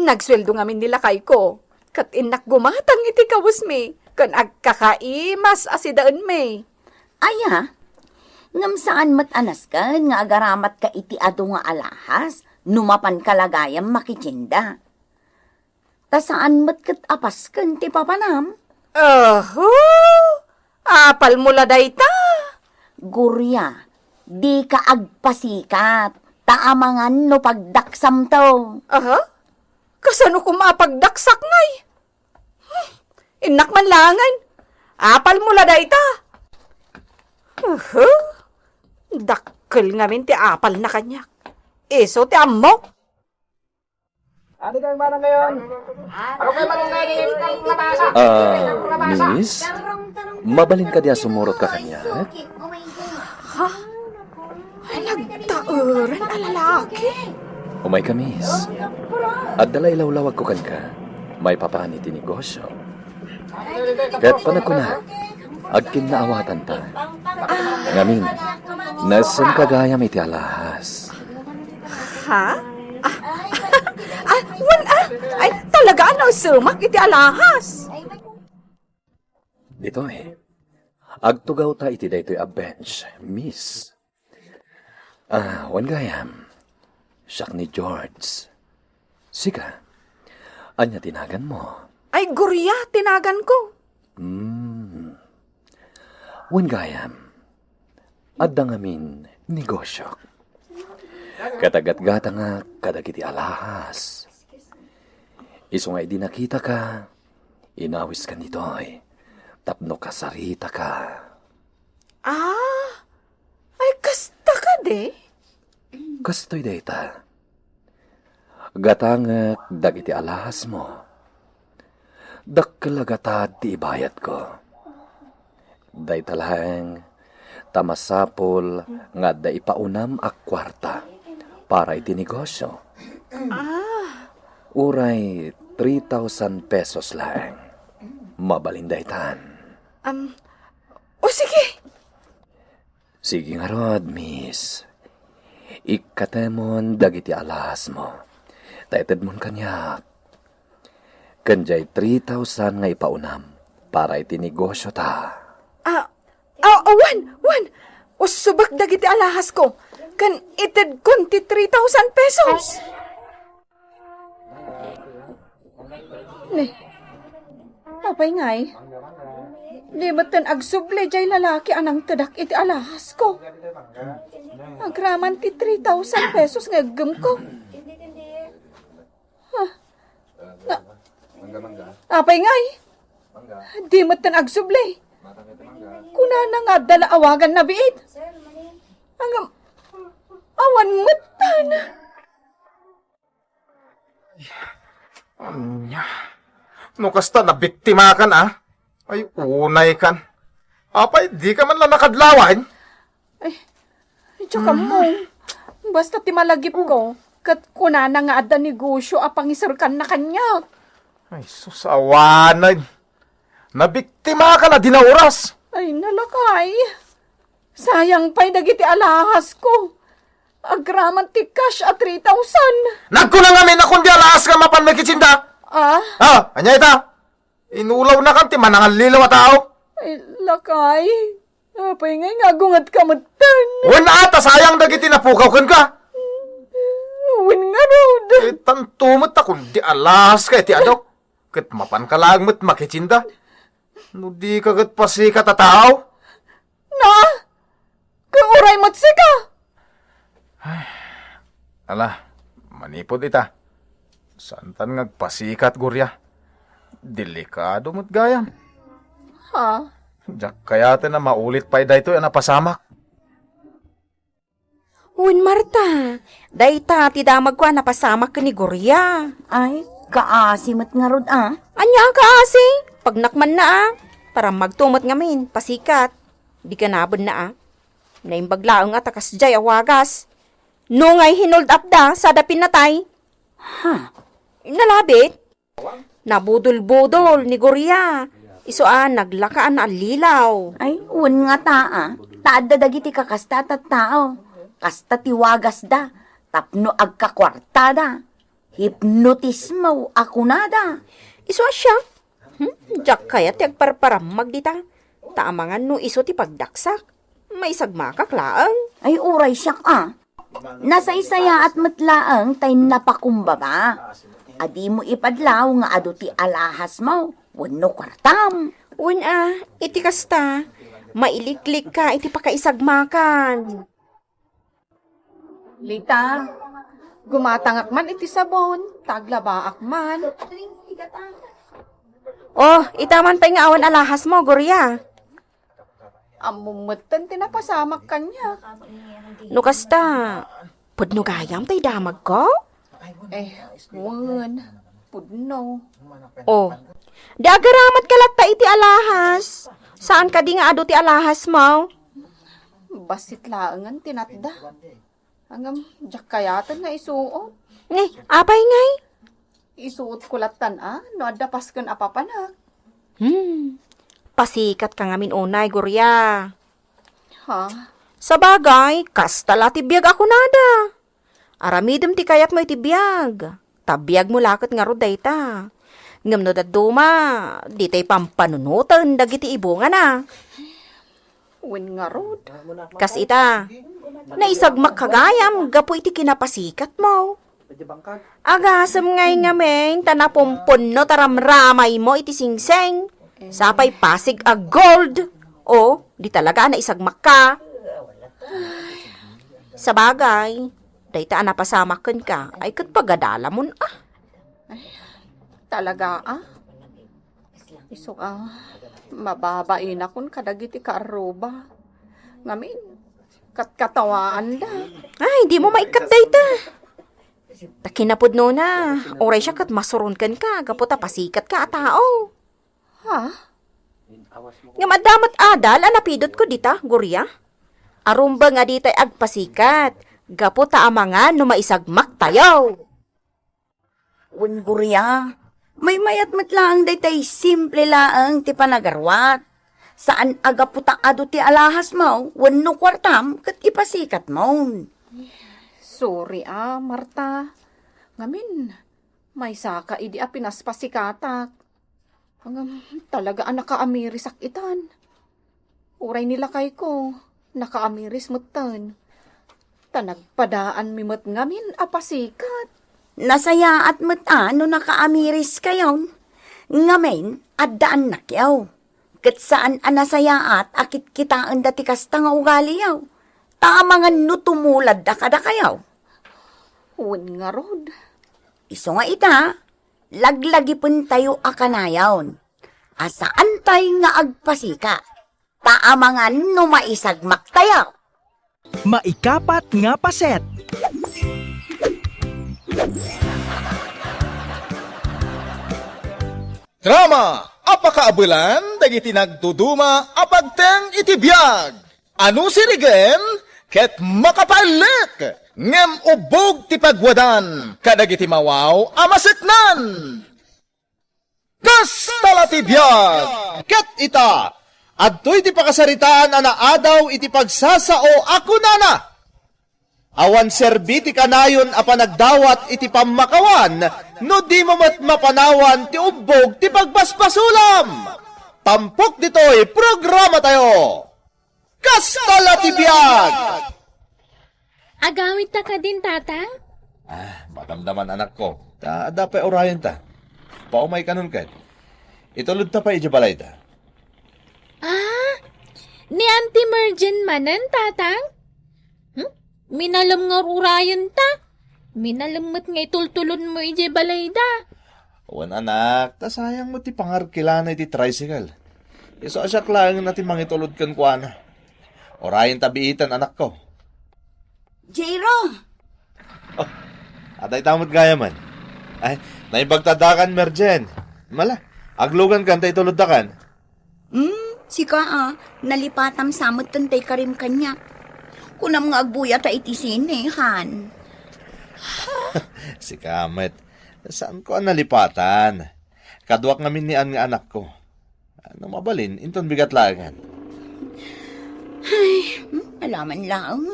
Nagsweldo ngamin nila kay ko. Kat inak gumatang iti kawas me. Kan agkakaimas asidaan me. Aya, ngam saan matanas ka nga agaramat ka iti ado nga alahas, numapan kalagayam makichinda. Ta saan mat kat apas kan ti papanam? Apal mula day ta. Gurya, di ka agpasikat, taamangan no pagdaksam to. Kasano ko mapagdaksak ngay? Inak man langan. Apal mula day ta. Dakkel nga min ti apal na kanyak. Iso ti ammo. Miss? Mabalin ka diya sumurot ka kanya? Ay, nagtauran a lalaki. Umay ka, miss. At dalay lawlawag ko kan ka. May papani ti negosyo. Kaya't panag ko na. Agkin na awatan ta. Ngamin, nasan kagayam iti alahas. Ha? Ay, talaga ano sumak iti alahas. Dito agtugaw ta iti daytoy a bench, miss. Wan gayam. Siyak ni George. Sika, anya tinagan mo? Ay, gurya, tinagan ko. Wan gayam. Adda ngamin negosyo. Katagat-gata nga kadagiti alahas. Iso nga di nakita ka, inawis ka nitoy. Tapno kasarita ka. Ay, kasta ka de. Kastoy dayta. Gatangak dagiti alahas mo. dakkalagata ti ibayat ko. Day talang tamasapol nga da ipaunam ak kwarta para iti negosyo. Uray 3,000 pesos lang. Mabalindaytan. O sige. Sige nga rod, miss. Ikatemon dagiti alas mo. Taited mon kanyak. Kanjay 3,000 nga ipaunam para iti negosyo ta. Wan. O subak dagiti alahas ko. Kan ited kunti 3,000 pesos. Apay ngay. Di matan agsuble jay lalaki anang tadak iti alahas ko. Agraman ti 3,000 pesos nga gam ko. Apay ngay. Di matan agsuble. Kuna na nga dala awagan na biit. Hanggang awan matan. No kasta na biktima kan Ay, unay kan. Apay, di ka man lang nakadlawan. Tsaka mo, basta ti malagip ko, kat kuna na nga ada negosyo apang isarkan na kanya. Ay, susawanan. Nabiktima ka na dinauras. Ay, nalakay. Sayang pa'y dagiti alahas ko. Agraman ti cash at 3,000. Nagkulang kami na kundi alas ka mapan may kitsinda. Anya ita? Inulaw na kan ti manangal lilaw tao. Ay, lakay. Apay ngay nga gungat kamatan. Wen ata sayang dagiti napukaw kan ka. Win nga rod. Tantumot ta kundi alas ka ti adok. Kat mapan ka lang mo't makitsinda. No di ka kat pasikat a tao. Na? Kauray matsika. Ala, manipod ita. Santan ngagpasikat gurya. Delikado mo't gayam. Ha? Diyak kaya na maulit pa dayto yan napasamak. Uwin, Marta. Dayta, ti damag ko napasamak ka ni Gorya. Ay, kaasimot nga rod Anya ka asi? Pag nakman na para magtumot ngamin, pasikat. Di ka nabon na Naimbaglaang at akas jay awagas. No ngay hinold up da, sada pinatay. Nalabit? Nabudol-budol ni Gorya. Isuan, naglakaan na lilaw. Ay, un nga Taadda dagiti kakasta at tao. Kasta tiwagas da. Tapno agkakwarta da. Hipnotismo ako na da. Isuan siya. Diyak kaya ti agparparamag dita. Taamangan no iso ti pagdaksak. May sagmakaklaan. Ay, uray siyak Nasa isaya at matlaang tay napakumbaba. Adi mo ipadlaw nga ado ti alahas mo. Wano kwartam. Iti kasta. Mailiklik ka, iti pakaisagmakan. Lita, gumatangak man iti sabon, taglabaak man. Itaman pa nga awan alahas mo, Gorya. Amumutan tinapasamak kanya. No kasta, pudno gayam tay damag ko? Wan, pudno. Di agaramat kalata iti alahas. Saan ka di nga ado ti alahas mo? Basit laangan tinatda. Hanggang jak kayatan nga isuot. Apay ngay? Isuot kulatan no adapas kan apapanak. Pasikat ka ngamin unay, Gorya. Ha? Sa bagay, kastala ti biyag ako nada. Aramidem ti kayat mo iti biyag. Tabiyag mo lakot nga roday ta. Ngam no daduma, di tay pampanunutan dagiti ibungan Win nga rod. Kas ita, naisagmak kagayam, gapo iti kinapasikat mo. Agasam ngay ngamen, tanapumpun no taramramay mo iti singseng. Sapay pasig a gold. Di talaga naisagmak ka. Sa bagay, dayta napasamakan ka, ay kat pagadala mo Talaga Iso mababain akon kadagiti kaaruba. Ngamin, katkatawaan da. Ay, hindi mo maikat dayta. Takinapod no na, oray siya kat masurun kan ka, gaputa pasikat ka a tao. Ha? Nga madamat adal, anapidot ko dita, Gurya. Arumba nga ditay agpasikat, gaputa amangan no maisagmak tayo. Gurya, may mayat matlang daytay simple laang ti panagarwat. Saan aga puta ado ti alahas mo, wano kwartam, kat ipasikat mo. Sorry Marta. Ngamin, may saka idi a pinaspasikatak. Hanggang talaga ang nakaamiris itan. Uray nila kay ko, nakaamiris mutan. Tanagpadaan mimot ngamin apasikat. Nasaya at mata no nakaamiris kayo. Ngamin, addaan na kyaw. Kat saan anasaya at akit kitaan dati kasta nga ugali yaw. Tamangan no tumulad da kada kayaw. Huwag nga rod. Iso nga ita, laglagi pun tayo akanayaw. Asaan tayo nga agpasika. Taamangan no maisagmak tayo. Maikapat nga paset. Drama! Apakaabulan, dagiti nagduduma, apagteng itibiyag. Ano sirigem? Ket makapalit! Ngem ubog ti pagwadan, kadagiti mawaw, amaseknan! Kastala ti biyag! Ket ita! Adto'y ti pakasaritaan adaw iti pagsasao ako nana! Awan serbiti kanayon a panagdawat iti pamakawan, no di mo mapanawan ti ubog ti pagbaspasulam. Tampok dito'y programa tayo. Kastala ti biyag! Agawid ta ka din, tatang? Matamdaman anak ko. Dapat orayan ta. Paumay kanun ka. Itulod ta pa ijabalay ta. Ni Auntie Mergen manan, tatang? Minalam nga rurayan ta. Minalamot nga itultulon mo ije balayda. Wan anak, ta sayang mo ti pangarkilana iti tricycle. Iso asya klang na ti mangitulod kan kuana. Orayan tabiitan anak ko. Jairo! Atay tamot gaya man. Ay, naibagtadakan merjen. Mala, aglugan kan tay tulod dakan. Sika nalipatam samot tantay karim kanya. Kunam nga agbuya ta itisin Han. Si Kamet, saan ko ang nalipatan? Kaduak ngamin ni an nga anak ko. Ano mabalin, inton bigat lagan. Alaman lang.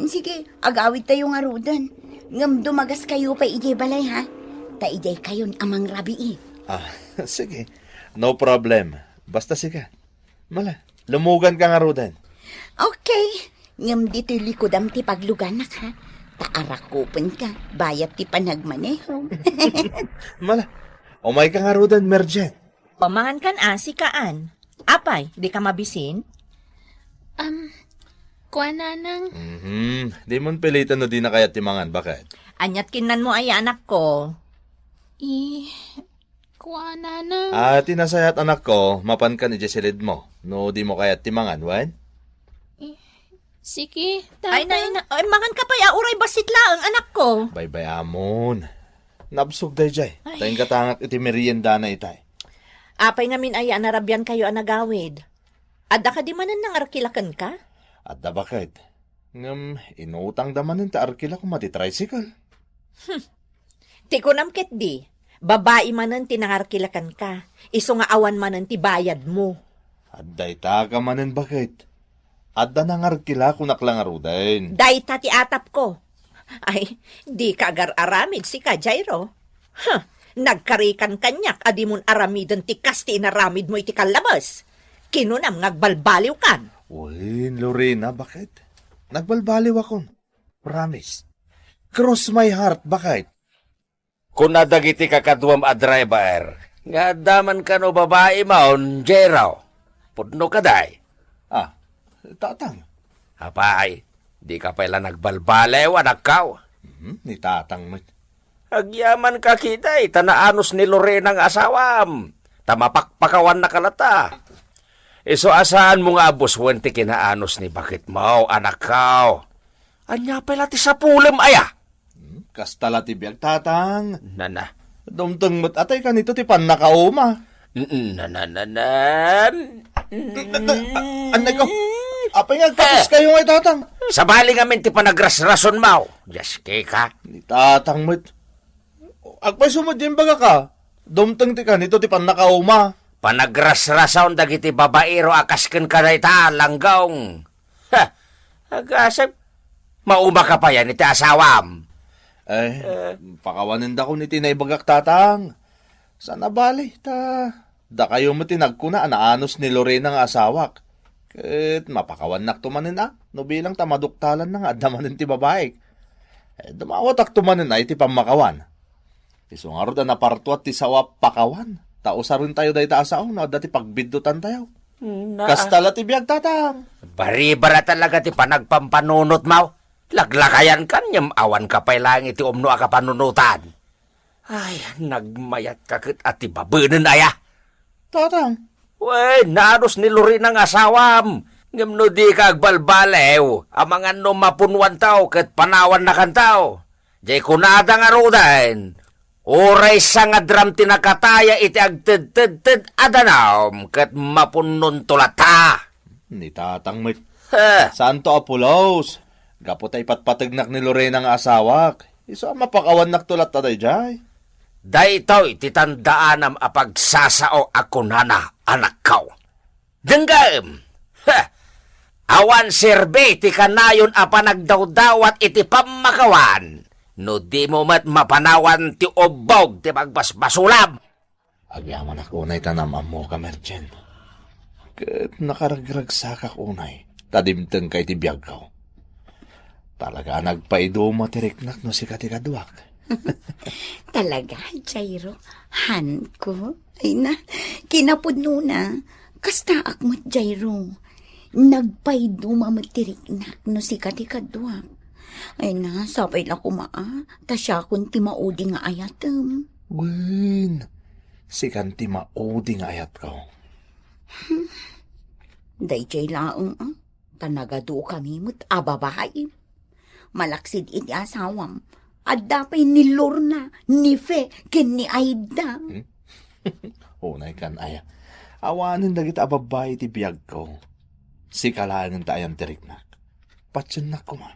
Sige, agawid tayo nga rudan. Ngam dumagas kayo pa ijay balay ha. Ta ijay kayon amang rabii. Sige. No problem. Basta sige. Mala, lumugan ka nga rudan. Okay. Ngam dito likodam ti pagluganak ha. Taarakupan ka. Bayat ti panagmaneho. Mala, umay ka nga rudan, merjen. Pamangan kan kaan. Apay, di ka mabisin? Kuha nanang. Di mon pilitan no di na kayat timangan, bakit? Anyat kinan mo ay anak ko. Kuha nanang. Tinasayat anak ko, mapan ka ni Jesselid mo. No, di mo kayat timangan, wan? Sige, tatang. Ay, mangan ka pa ya, uray basit lang, anak ko. Bye-bye, amon. Nabsog day jay. Tayong katangak iti merienda na itay. Apay ngamin ay anarabyan kayo anagawid. Adda ka di manan nang arkilakan ka? At da bakit? Ngam, inutang daman ta arkila kung mati-tricycle. Ti kunam ket di. Babae manan tinangarkilakan ka. Iso nga awan manan ti bayad mo. Adday ta ka manan bakit? Adda nangarkila kung naklangarudain. Dayta ti atap ko. Ay, di ka agar-aramid si ka, Jairo. Nagkarikan kanyak, adi mon aramidon ti kasti inaramid mo iti kalabas. Kinunam ngagbalbaliw kan. Uy, Lorena, bakit? Nagbalbaliw ako. Promise. Cross my heart, bakit? Kung nadagiti kakadwam a driver, nga daman ka no babae maon, Jero. Pudno ka day. Tatang. Apay, di ka pala nagbalbalew, anak kaw. Ni tatang mo. Agyaman ka kita, tanaanos ni Lorena ang asawam. Tamapakpakawan na kalata. Iso asaan mo nga abos wente kinaanos ni bakit mo, anak kaw. Anya pala ti sa pulam aya. Kastala ti biyag tatang. Nana. Dumteng mo't atay ka nito ti pan nakauma. Anay ko, apay nga kapos kayo ngay tatang. Sabali ngamin ti panagrasrason mo. Yes, ka. Ni tatang mo't. Agpay sumod yung baga ka. Dumteng ti ka nito ti pan nakauma. Panagrasrason dagiti babaero akasken ka na ita langgong. Ha, agasap. Mauma ka pa yan iti asawam. Pakawanin da ko ni tinaybagak tatang. Sana bali, da kayo mo tinagkuna, anaanos ni Lorena nga asawak. Ket mapakawanak tumanin no bilang tamaduktalan na nga, damanin ti babae. Dumawatak tumanin iti pamakawan. Isungaro da napartuat ti sawap pakawan. Tausa rin tayo dahi taasaw, na dati pagbiddutan tayo. Kastala ti biyag tatang. Baribara talaga ti panagpampanunot mo. Laglakayan kan nyam awan ka pa lang iti umno ka panunutan. Ay, nagmayat kakit at ibabunan aya. Tatang. Wey, naros ni Lorena ng asawam. Ngam no di ka agbalbalew. Amangan no mapunwan tao kat panawan na kan tao. Jay kunada nga rodan. Oray sa nga dram tinakataya iti agted-ted adanam kat mapunon tulata. Ni tatang mit. Santo Apulos. Gapot ay patpatignak ni Lorena nga asawak. Isa mapakawan naktulat taday jay. Dayto iti tandaan am apagsasao ako nana anak kaw. Denggam! Awan sirbe ti kanayon apa nagdawdawat iti pamakawan. No di mo mat mapanawan ti obog ti magbasbasulam. Agyaman ako unay tanamam mo kamerjen. Kat nakaragragsakak unay. Tadimteng kay ti biyag kaw. Talaga nagpaido matiriknak no si katikaduak. Talaga, Jairo? Han ko? Ay na, kinapudno na. Kasta akmat, Jairo. Nagpaido mamatiriknak no si katikadwak. Ay na, sabay lang kumaa. Tasya kun ti maudi nga ayatem. Win, si kanti maudi nga ayat ko. Dayjay laang, tanagado kami mo't ababae. Malaksid iti asawam. At dapay ni Lorna, ni Fe, ken ni Aida. Unay kan aya. Awanin dagiti ababay ti biyag ko. Si kalangan tayan tiriknak. Patsin na kuma.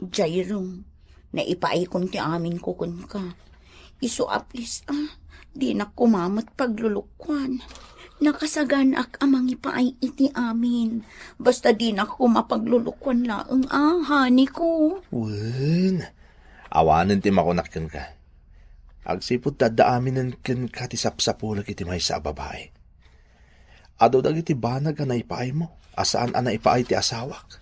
Jairo, naipaikon ti amin kukun ka. Iso aplis di na kumamat paglulukwan. Nakasagan ak amang ipaay iti amin. Basta di na kumapaglulukwan laang hani ko. Wen, awanin ti makunakyan ka. Agsipod tadaamin ken ka ti sapsapulag iti may sa babae. Ado dagiti banag ka na ipaay mo. Asaan ana ipaay ti asawak?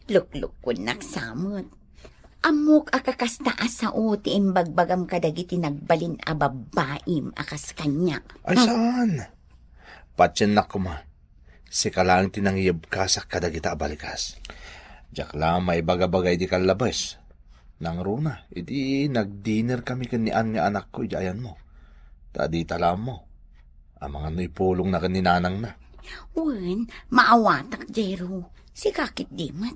Lukluk ko naksamot. Amok akakasta asao ti imbagbagam kadagiti nagbalin a babaim akas kanya. Ay saan? Patsin na kuma. Si kalang tinangyab ka sa kadagita abalikas. Diyak lang may bagabagay di kalabas. Nang runa, iti nag-dinner kami kanian nga anak ko, idayan mo. Tadi talam mo. Ang mga no'y pulong na kaninanang na. Wen, maawatak, Jero. Si kakit dimat.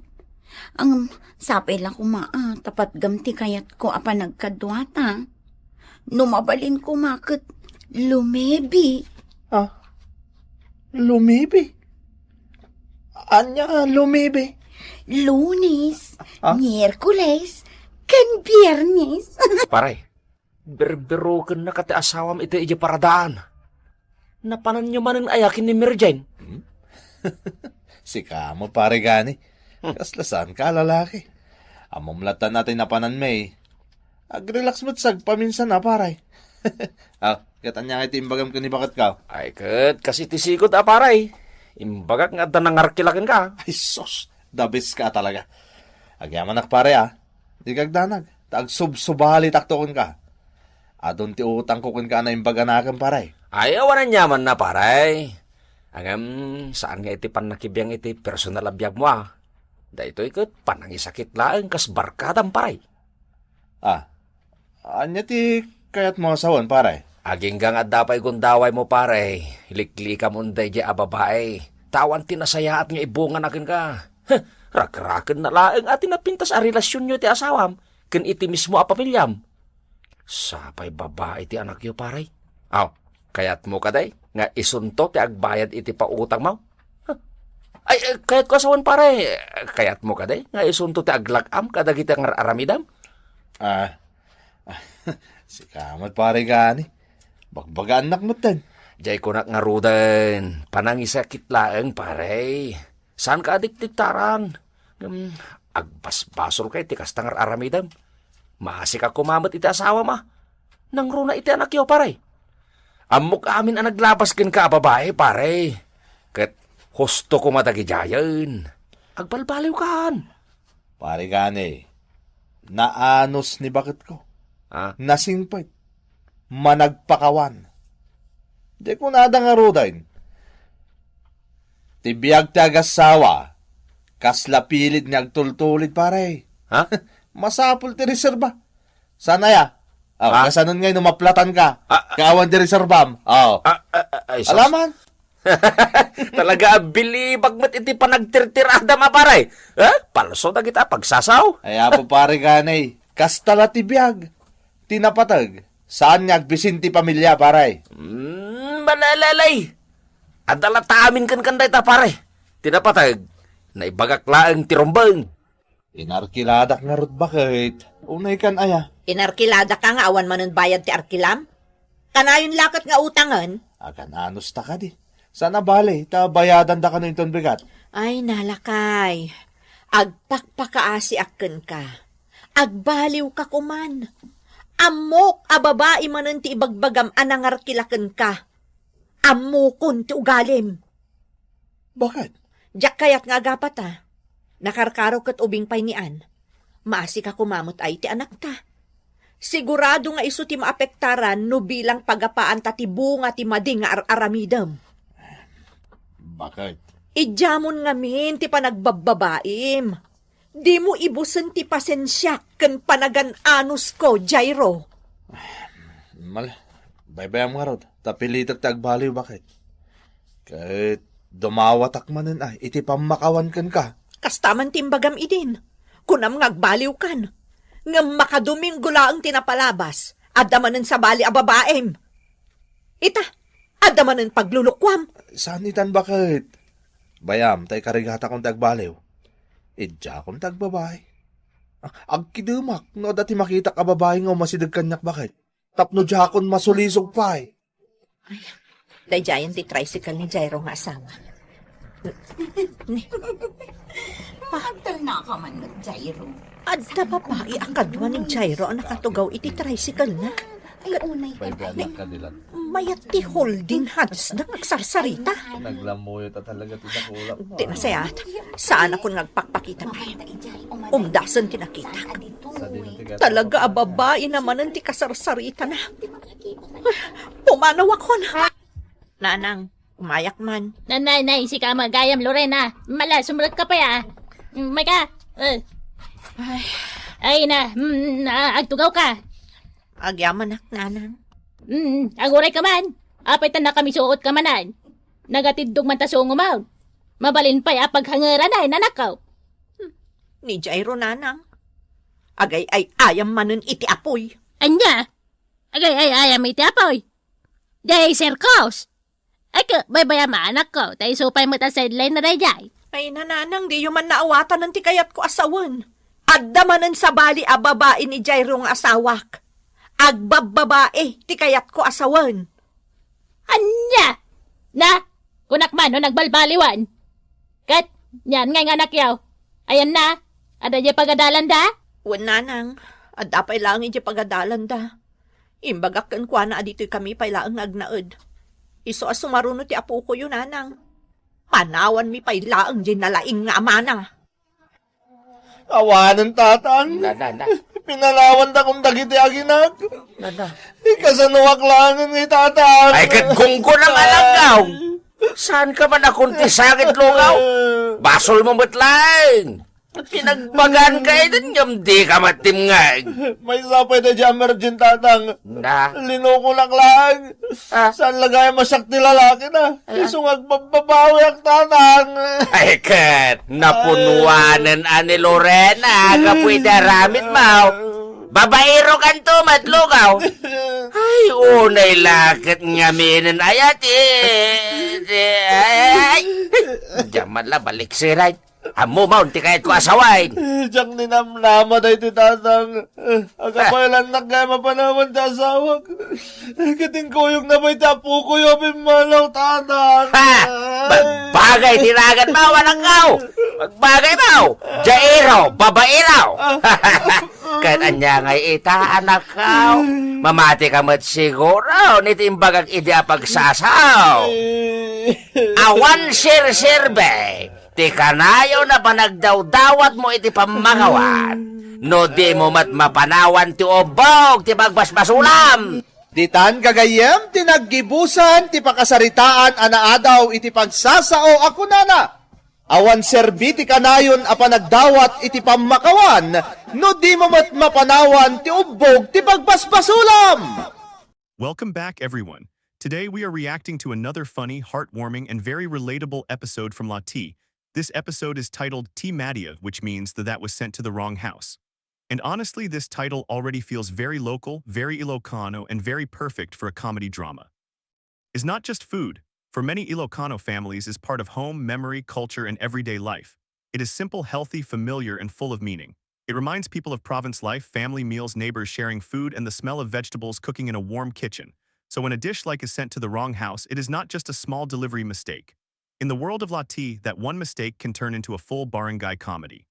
Ang sapay lang kumaa, tapat gamti kayat ko apa nagkadwata. Numabalin ko makit lumebi. Lumibi? Anya lumibi? Lunes, Miyerkules, kan Biyernes. Paray, berberoken na kati asawam ito iji paradaan. Napanan nyo man ang ayakin ni Mirjen. Si kamo pare gani. Kaslasan ka lalaki. Amumlatan natin napanan may. Ag-relax mo't sag paminsan na paray. Katan niya iti imbagam ka ni bakat ka. Ay kat, kasi tisikot paray. Imbagak nga da nangarkilakin ka. Ay sos, dabis ka talaga. Agyaman pare Di kagdanag. Tagsubsubali taktoon ka. Adon ti utang kukun ka na imbaganakan paray. Ay, awanan nyaman na paray. Agam, saan nga iti panakibiyang iti personal abiyag mo Da ito ikot, panangisakit laang kas barkadam paray. Anya ti kayat mo asawan paray? Aging gang at dapay gundaway mo paray. Likli ka munday di ababae. Tawan tinasayaat nga ibungan akin ka. Rakraken na laeng atin napintas a relasyon nyo ti asawam, ken iti mismo a pamilyam. Sapay babae ti anak yo, paray. Aw, kayat mo kaday, nga isunto ti agbayad iti pautang mo? Ay, kayat ko asawan, paray. Kayat mo kaday, nga isunto ti aglagam kadag iti nga aramidam? Si kamat pare gani. Bagbagaan nak mo tan. Jay ko nak nga ruden, panangisakit laeng, paray. Saan ka adiktit tarang? Agbasbasol kay ti kastangar aramidam. Maasik ako mamat iti asawa ma. Nang runa iti anak yo, paray. Amok amin ang naglabas kin ka, babae, paray. Kat husto ko matagijayan. Agbalbaliw kan. Pare gani. Naanos ni bakit ko. Nasingpit. Managpakawan. Di ko nada nga rodain. Tibiyag tagasawa. Kasla pilit nga agtultulid, pare. Ha? Masapul ti reserba. Sana ya? Kasanon ngayon umaplatan ka. Kawan ti reserbam. Ay, Alaman? Talaga bilibag mat iti panagtirtirada ma, paray. Palso na kita pagsasaw. Ay apo pare ganay. Kastala tibiyag. Tinapatag. Saan nga agbisin ti pamilya, pare? Malalalay. Adala taamin kan kanday ta, pare. Tinapatag. Naibagak laang tirombang. Inarkiladak nga rot bakit? Unay kan aya. Inarkilada ka nga awan manon bayad ti arkilam? Kanayon lakat nga utangan? Akan anos ta ka di. Sana bale, ta bayadan da ka no inton bigat. Ay, nalakay. Agpakpakaasi akken ka. Agbaliw ka kuman. Amok a babae manon ti ibagbagam anangarkilaken ka. Amokon ti ugalim. Bakit? Diyak kayat nga agapat Nakarkaro kat ubing pay nian. Maasi ka kumamot ay ti anak ta. Sigurado nga iso ti maapektaran no bilang pagapaan ta ti bunga ti mading nga aramidam. Bakit? Idjamon ngamin ti panagbababaim. Di mo ibusen ti pasensya ken panagan-anus ko, Jairo. Baybayam nga rod. Tapilitak tagbaliw bakit? Kahit dumawatak manan ay, iti pamakawan kan ka. Kastaman timbagam idin. Kunam ngagbaliw kan. Ngam makaduming gulaang tinapalabas. Adamanan sa bali a babaem. Ita, adamanan paglulukwam. Saan itan bakit? Bayam, tay karigata kong tagbaliw. Idja kong tagbabay. Agkidumak, no dati makita ka babae nga masidag kanyak bakit? Tapno dya masulisog pa eh. Dayjayan ti tricycle ni Jairo nga asawa. Mahagtal na ka man ng Jairo. Adda babae ang kadwa ni Jairo ang nakatugaw iti tricycle na. Ay, unay ka. Baybayanak ka dilan. Mayat ti holding hands na nagsarsarita. Naglamuyo ta talaga tinakulak. Tinasayat, saan ako nagpakpakita pa? Umdasan tinakita. Talaga a babae naman ang ti kasarsarita na. Pumanaw ako na. Nanang, umayak man. Nanay, si ka magayam, Lorena. Mala, sumulat ka pa ya. May ka. Ay na, agtugaw ka. Agyaman ak, nanang. Aguray ka man. Apay tan na kami suot ka manan. Nagatidog man ta sungumaw. Mabalin pa'y apaghangaran ay nanakaw. Ni Jairo, nanang. Agay ay ayam manon iti apoy. Anya? Agay ay ayam iti apoy. Day, Sir Kaus. Ay ka, baybayam anak ko. Tayo supay mo ta sideline na rayay. Ay nananang, di yung man naawatan ng tikayat ko asawan. Addamanan sa bali a babae ni Jairo nga asawak. Agbababae, tikayat ko asawan. Anya? Na, kunak man no nagbalbaliwan. Kat, yan ngay anak yaw. Ayan na, ada niya pagadalan da? Wan nanang, adda pa'y lang iti pagadalan da. Imbagakan kwa na adito'y kami pa'y lang agnaod. Iso as sumaruno ti apo ko yun nanang. Panawan mi pa'y lang di nalaing nga amana. Awanan tatang. Na. Pinalawan ta kong dagiti aginag. Na. Ikasanuwak langan ni tatang. Ay, kagkungko ng alagaw. Saan ka man akunti sakit lugaw? Basol mo matlaing. Pinagbagan ka din yung di ka matimngag. May sapay na dyan, emergent tatang. Na? Linoko lang. Saan lagay masakti lalaki na? Isungag babawi ang tatang. Ay, kat, napunuanan ani Lorena, kapwede ramit mo. Babaero kanto, matlugaw. Ay, unay lakit nga minin ayat ay. Diyaman la, balik si Ray. Amo maunti kahit ko asawain. Diyang ninamnama dahi ti tatang. Agapailan na kaya mapanaman ti asawag. Kating kuyog na ba'y tapu ko yung malaw tatang. Ha! Bagay, tinagan mo, walang kaw. Magbagay mo. Jairo, babairaw. Kahit anya ngay ita, anak kaw. Mamati ka mat siguro. Nitimbag ang idea pagsasaw. Awan sir-sirbe. Ti kanayo na panagdaw-dawat mo iti pamagawan. No di mo mat mapanawan ti obog, ti magbasbasulam. Ditan gagayem, tinaggibusan, ti pakasaritaan, anaadaw, iti pagsasao ako nana. Awan serbiti kanayon a panagdawat iti pamakawan, no di mo mat mapanawan ti ubog, ti pagbasbasulam. Welcome back, everyone. Today we are reacting to another funny, heartwarming, and very relatable episode from La T. This episode is titled T Madia, which means that was sent to the wrong house. And honestly, this title already feels very local, very Ilocano, and very perfect for a comedy drama. Is not just food. For many Ilocano families is part of home, memory, culture, and everyday life. It is simple, healthy, familiar, and full of meaning. It reminds people of province life, family meals, neighbors sharing food, and the smell of vegetables cooking in a warm kitchen. So when a dish like is sent to the wrong house, it is not just a small delivery mistake. In the world of La T, that one mistake can turn into a full barangay comedy.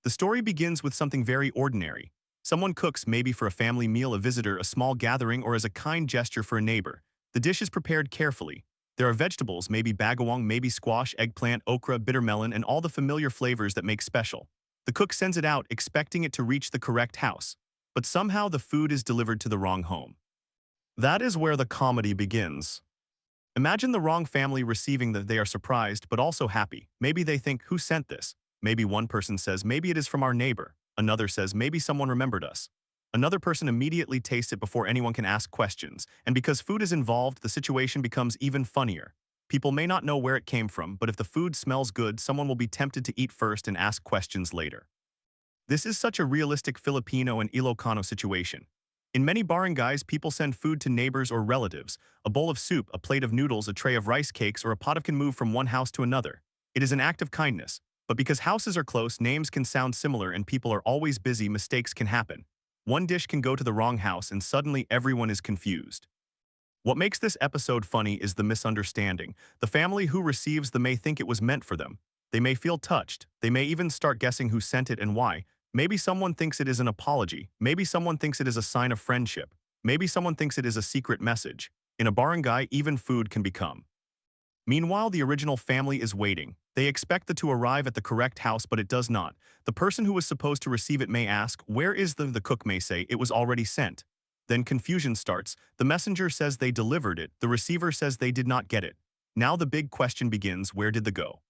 The story begins with something very ordinary. Someone cooks, maybe for a family meal, a visitor, a small gathering, or as a kind gesture for a neighbor. The dish is prepared carefully. There are vegetables, maybe bagawang, maybe squash, eggplant, okra, bitter melon, and all the familiar flavors that make special. The cook sends it out, expecting it to reach the correct house. But somehow the food is delivered to the wrong home. That is where the comedy begins. Imagine the wrong family receiving that. They are surprised, but also happy. Maybe they think, who sent this? Maybe one person says, maybe it is from our neighbor. Another says, maybe someone remembered us. Another person immediately tastes it before anyone can ask questions. And because food is involved, the situation becomes even funnier. People may not know where it came from, but if the food smells good, someone will be tempted to eat first and ask questions later. This is such a realistic Filipino and Ilocano situation. In many barangays, people send food to neighbors or relatives. A bowl of soup, a plate of noodles, a tray of rice cakes, or a pot can move from one house to another. It is an act of kindness. But because houses are close, names can sound similar and people are always busy, mistakes can happen. One dish can go to the wrong house and suddenly everyone is confused. What makes this episode funny is the misunderstanding. The family who receives may think it was meant for them. They may feel touched. They may even start guessing who sent it and why. Maybe someone thinks it is an apology. Maybe someone thinks it is a sign of friendship. Maybe someone thinks it is a secret message. In a barangay, even food can become. Meanwhile, the original family is waiting. They expect it to arrive at the correct house, but it does not. The person who was supposed to receive it may ask, where is the cook may say, it was already sent. Then confusion starts. The messenger says they delivered it. The receiver says they did not get it. Now the big question begins, where did the go?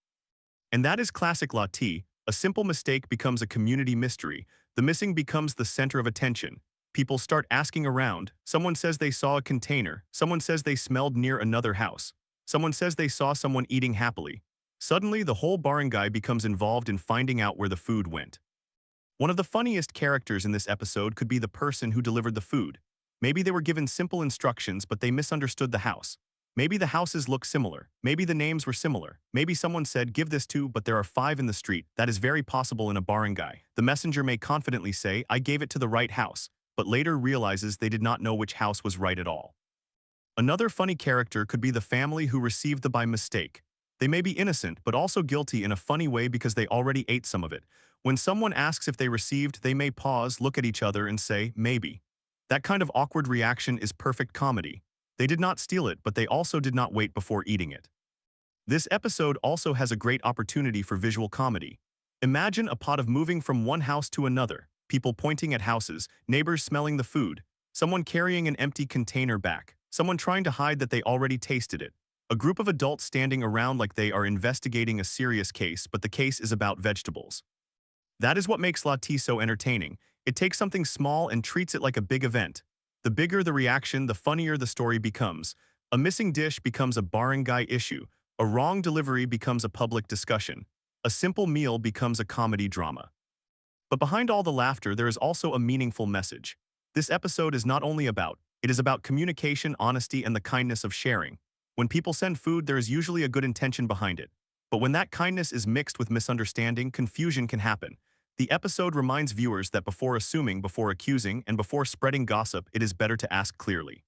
And that is classic La T. A simple mistake becomes a community mystery. The missing becomes the center of attention. People start asking around. Someone says they saw a container. Someone says they smelled near another house. Someone says they saw someone eating happily. Suddenly, the whole barangay becomes involved in finding out where the food went. One of the funniest characters in this episode could be the person who delivered the food. Maybe they were given simple instructions, but they misunderstood the house. Maybe the houses look similar. Maybe the names were similar. Maybe someone said, give this to, but there are 5 in the street. That is very possible in a barangay. The messenger may confidently say, I gave it to the right house, but later realizes they did not know which house was right at all. Another funny character could be the family who received the by mistake. They may be innocent, but also guilty in a funny way because they already ate some of it. When someone asks if they received, they may pause, look at each other, and say, maybe. That kind of awkward reaction is perfect comedy. They did not steal it, but they also did not wait before eating it. This episode also has a great opportunity for visual comedy. Imagine a pot of moving from one house to another, people pointing at houses, neighbors smelling the food, someone carrying an empty container back, someone trying to hide that they already tasted it, a group of adults standing around like they are investigating a serious case, but the case is about vegetables. That is what makes Lati so entertaining. It takes something small and treats it like a big event. The bigger the reaction, the funnier the story becomes. A missing dish becomes a barangay issue. A wrong delivery becomes a public discussion. A simple meal becomes a comedy drama. But behind all the laughter, there is also a meaningful message. This episode is not only about, it is about communication, honesty, and the kindness of sharing. When people send food, there is usually a good intention behind it. But when that kindness is mixed with misunderstanding, confusion can happen. The episode reminds viewers that before assuming, before accusing, and before spreading gossip, it is better to ask clearly.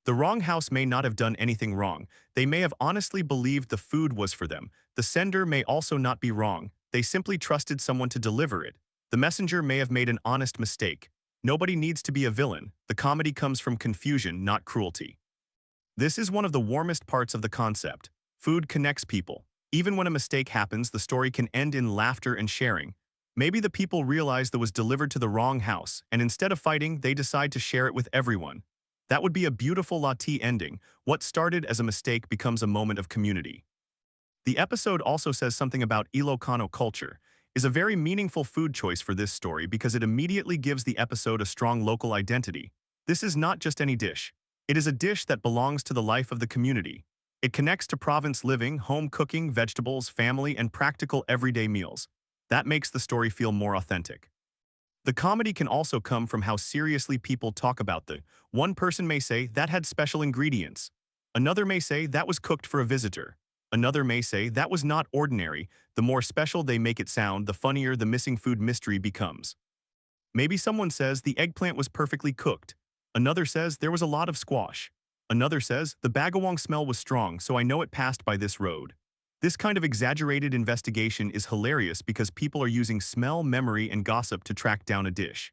The wrong house may not have done anything wrong. They may have honestly believed the food was for them. The sender may also not be wrong. They simply trusted someone to deliver it. The messenger may have made an honest mistake. Nobody needs to be a villain. The comedy comes from confusion, not cruelty. This is one of the warmest parts of the concept. Food connects people. Even when a mistake happens, the story can end in laughter and sharing. Maybe the people realize that was delivered to the wrong house, and instead of fighting, they decide to share it with everyone. That would be a beautiful Lati ending. What started as a mistake becomes a moment of community. The episode also says something about Ilocano culture. Is a very meaningful food choice for this story because it immediately gives the episode a strong local identity. This is not just any dish. It is a dish that belongs to the life of the community. It connects to province living, home cooking, vegetables, family, and practical everyday meals. That makes the story feel more authentic. The comedy can also come from how seriously people talk about the. One person may say, that had special ingredients. Another may say, that was cooked for a visitor. Another may say, that was not ordinary. The more special they make it sound, the funnier the missing food mystery becomes. Maybe someone says, the eggplant was perfectly cooked. Another says, there was a lot of squash. Another says, the bagawang smell was strong, so I know it passed by this road. This kind of exaggerated investigation is hilarious because people are using smell, memory, and gossip to track down a dish.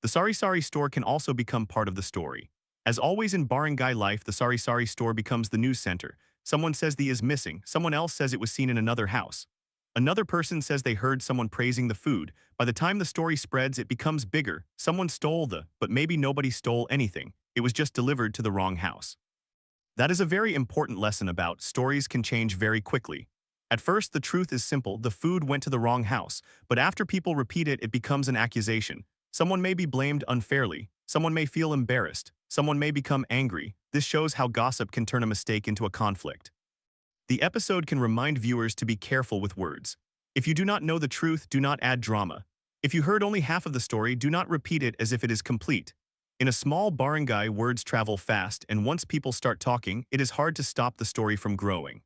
The sari-sari store can also become part of the story. As always in barangay life, the sari-sari store becomes the news center. Someone says the is missing, someone else says it was seen in another house. Another person says they heard someone praising the food. By the time the story spreads, it becomes bigger. Someone stole but maybe nobody stole anything. It was just delivered to the wrong house. That is a very important lesson about stories can change very quickly. At first, the truth is simple, the food went to the wrong house, but after people repeat it, it becomes an accusation. Someone may be blamed unfairly, someone may feel embarrassed, someone may become angry. This shows how gossip can turn a mistake into a conflict. The episode can remind viewers to be careful with words. If you do not know the truth, do not add drama. If you heard only half of the story, do not repeat it as if it is complete. In a small barangay, words travel fast, and once people start talking, it is hard to stop the story from growing.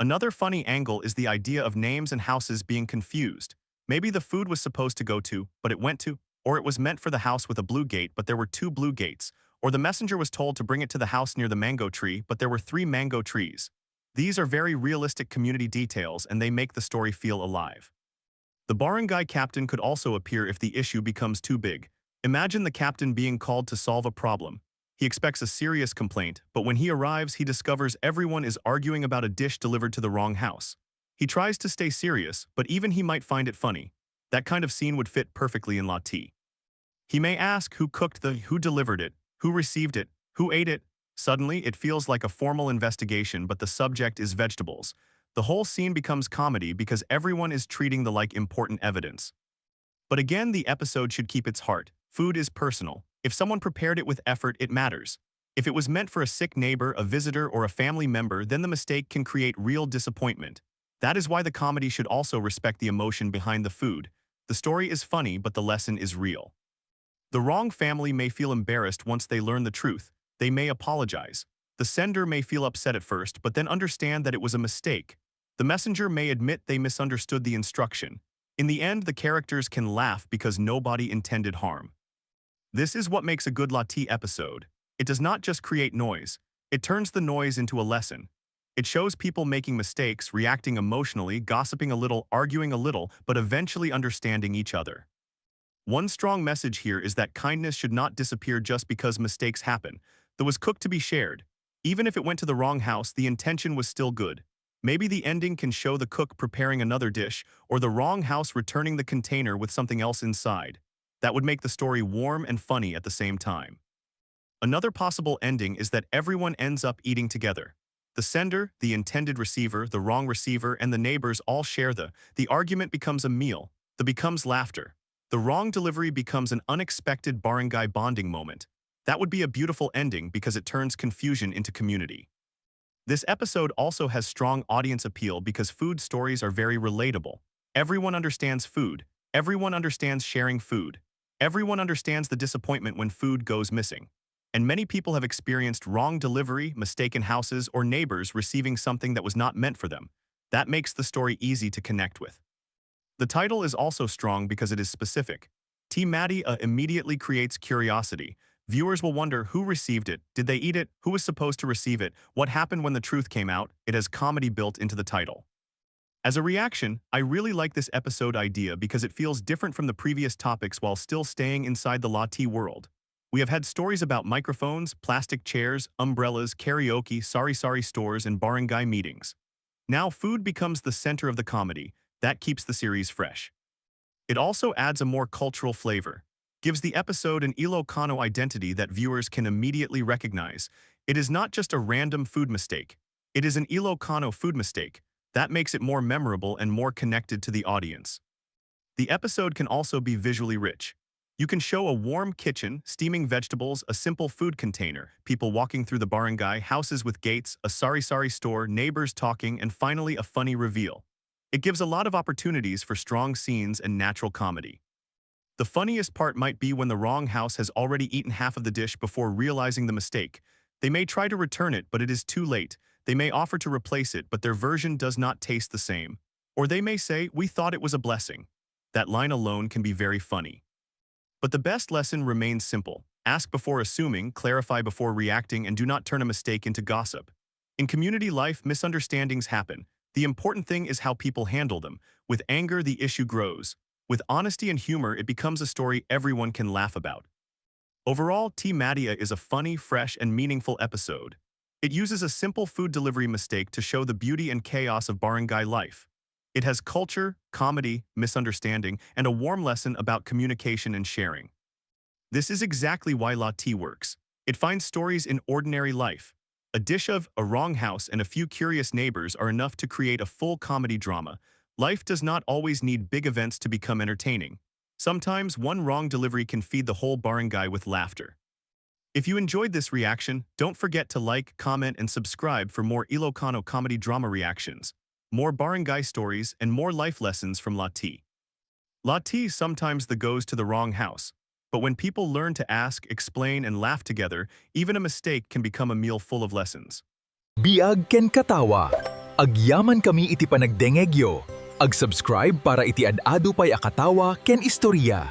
Another funny angle is the idea of names and houses being confused. Maybe the food was supposed to go to, but it went to, or it was meant for the house with a blue gate, but there were 2 blue gates, or the messenger was told to bring it to the house near the mango tree, but there were 3 mango trees. These are very realistic community details, and they make the story feel alive. The barangay captain could also appear if the issue becomes too big. Imagine the captain being called to solve a problem. He expects a serious complaint, but when he arrives, he discovers everyone is arguing about a dish delivered to the wrong house. He tries to stay serious, but even he might find it funny. That kind of scene would fit perfectly in Lati. He may ask who cooked who delivered it, who received it, who ate it. Suddenly, it feels like a formal investigation, but the subject is vegetables. The whole scene becomes comedy because everyone is treating the like important evidence. But again, the episode should keep its heart. Food is personal. If someone prepared it with effort, it matters. If it was meant for a sick neighbor, a visitor, or a family member, then the mistake can create real disappointment. That is why the comedy should also respect the emotion behind the food. The story is funny, but the lesson is real. The wrong family may feel embarrassed once they learn the truth. They may apologize. The sender may feel upset at first, but then understand that it was a mistake. The messenger may admit they misunderstood the instruction. In the end, the characters can laugh because nobody intended harm. This is what makes a good Lati episode. It does not just create noise. It turns the noise into a lesson. It shows people making mistakes, reacting emotionally, gossiping a little, arguing a little, but eventually understanding each other. One strong message here is that kindness should not disappear just because mistakes happen. That was cooked to be shared. Even if it went to the wrong house, the intention was still good. Maybe the ending can show the cook preparing another dish, or the wrong house returning the container with something else inside. That would make the story warm and funny at the same time. Another possible ending is that everyone ends up eating together. The sender, the intended receiver, the wrong receiver, and the neighbors all share the argument becomes a meal. The becomes laughter. The wrong delivery becomes an unexpected barangay bonding moment. That would be a beautiful ending because it turns confusion into community. This episode also has strong audience appeal because food stories are very relatable. Everyone understands food. Everyone understands sharing food. Everyone understands the disappointment when food goes missing. And many people have experienced wrong delivery, mistaken houses, or neighbors receiving something that was not meant for them. That makes the story easy to connect with. The title is also strong because it is specific. Team Maddie immediately creates curiosity. Viewers will wonder who received it, did they eat it, who was supposed to receive it, what happened when the truth came out. It has comedy built into the title. As a reaction, I really like this episode idea because it feels different from the previous topics while still staying inside the Lati world. We have had stories about microphones, plastic chairs, umbrellas, karaoke, sari-sari stores, and barangay meetings. Now food becomes the center of the comedy. That keeps the series fresh. It also adds a more cultural flavor, gives the episode an Ilocano identity that viewers can immediately recognize. It is not just a random food mistake. It is an Ilocano food mistake. That makes it more memorable and more connected to the audience. The episode can also be visually rich. You can show a warm kitchen, steaming vegetables, a simple food container, people walking through the barangay, houses with gates, a sari-sari store, neighbors talking, and finally a funny reveal. It gives a lot of opportunities for strong scenes and natural comedy. The funniest part might be when the wrong house has already eaten half of the dish before realizing the mistake. They may try to return it, but it is too late. They may offer to replace it, but their version does not taste the same. Or they may say, "We thought it was a blessing." That line alone can be very funny. But the best lesson remains simple. Ask before assuming, clarify before reacting, and do not turn a mistake into gossip. In community life, misunderstandings happen. The important thing is how people handle them. With anger, the issue grows. With honesty and humor, it becomes a story everyone can laugh about. Overall, Team Madia is a funny, fresh, and meaningful episode. It uses a simple food delivery mistake to show the beauty and chaos of barangay life. It has culture, comedy, misunderstanding, and a warm lesson about communication and sharing. This is exactly why Lati works. It finds stories in ordinary life. A dish of a wrong house and a few curious neighbors are enough to create a full comedy drama. Life does not always need big events to become entertaining. Sometimes one wrong delivery can feed the whole barangay with laughter. If you enjoyed this reaction, don't forget to like, comment, and subscribe for more Ilocano comedy drama reactions, more barangay stories, and more life lessons from Lati. Lati sometimes goes to the wrong house, but when people learn to ask, explain, and laugh together, even a mistake can become a meal full of lessons. Biag ken katawa, agyaman kami iti panagdengegyo, ag-subscribe para iti ad-ado pay akatawa ken istorya.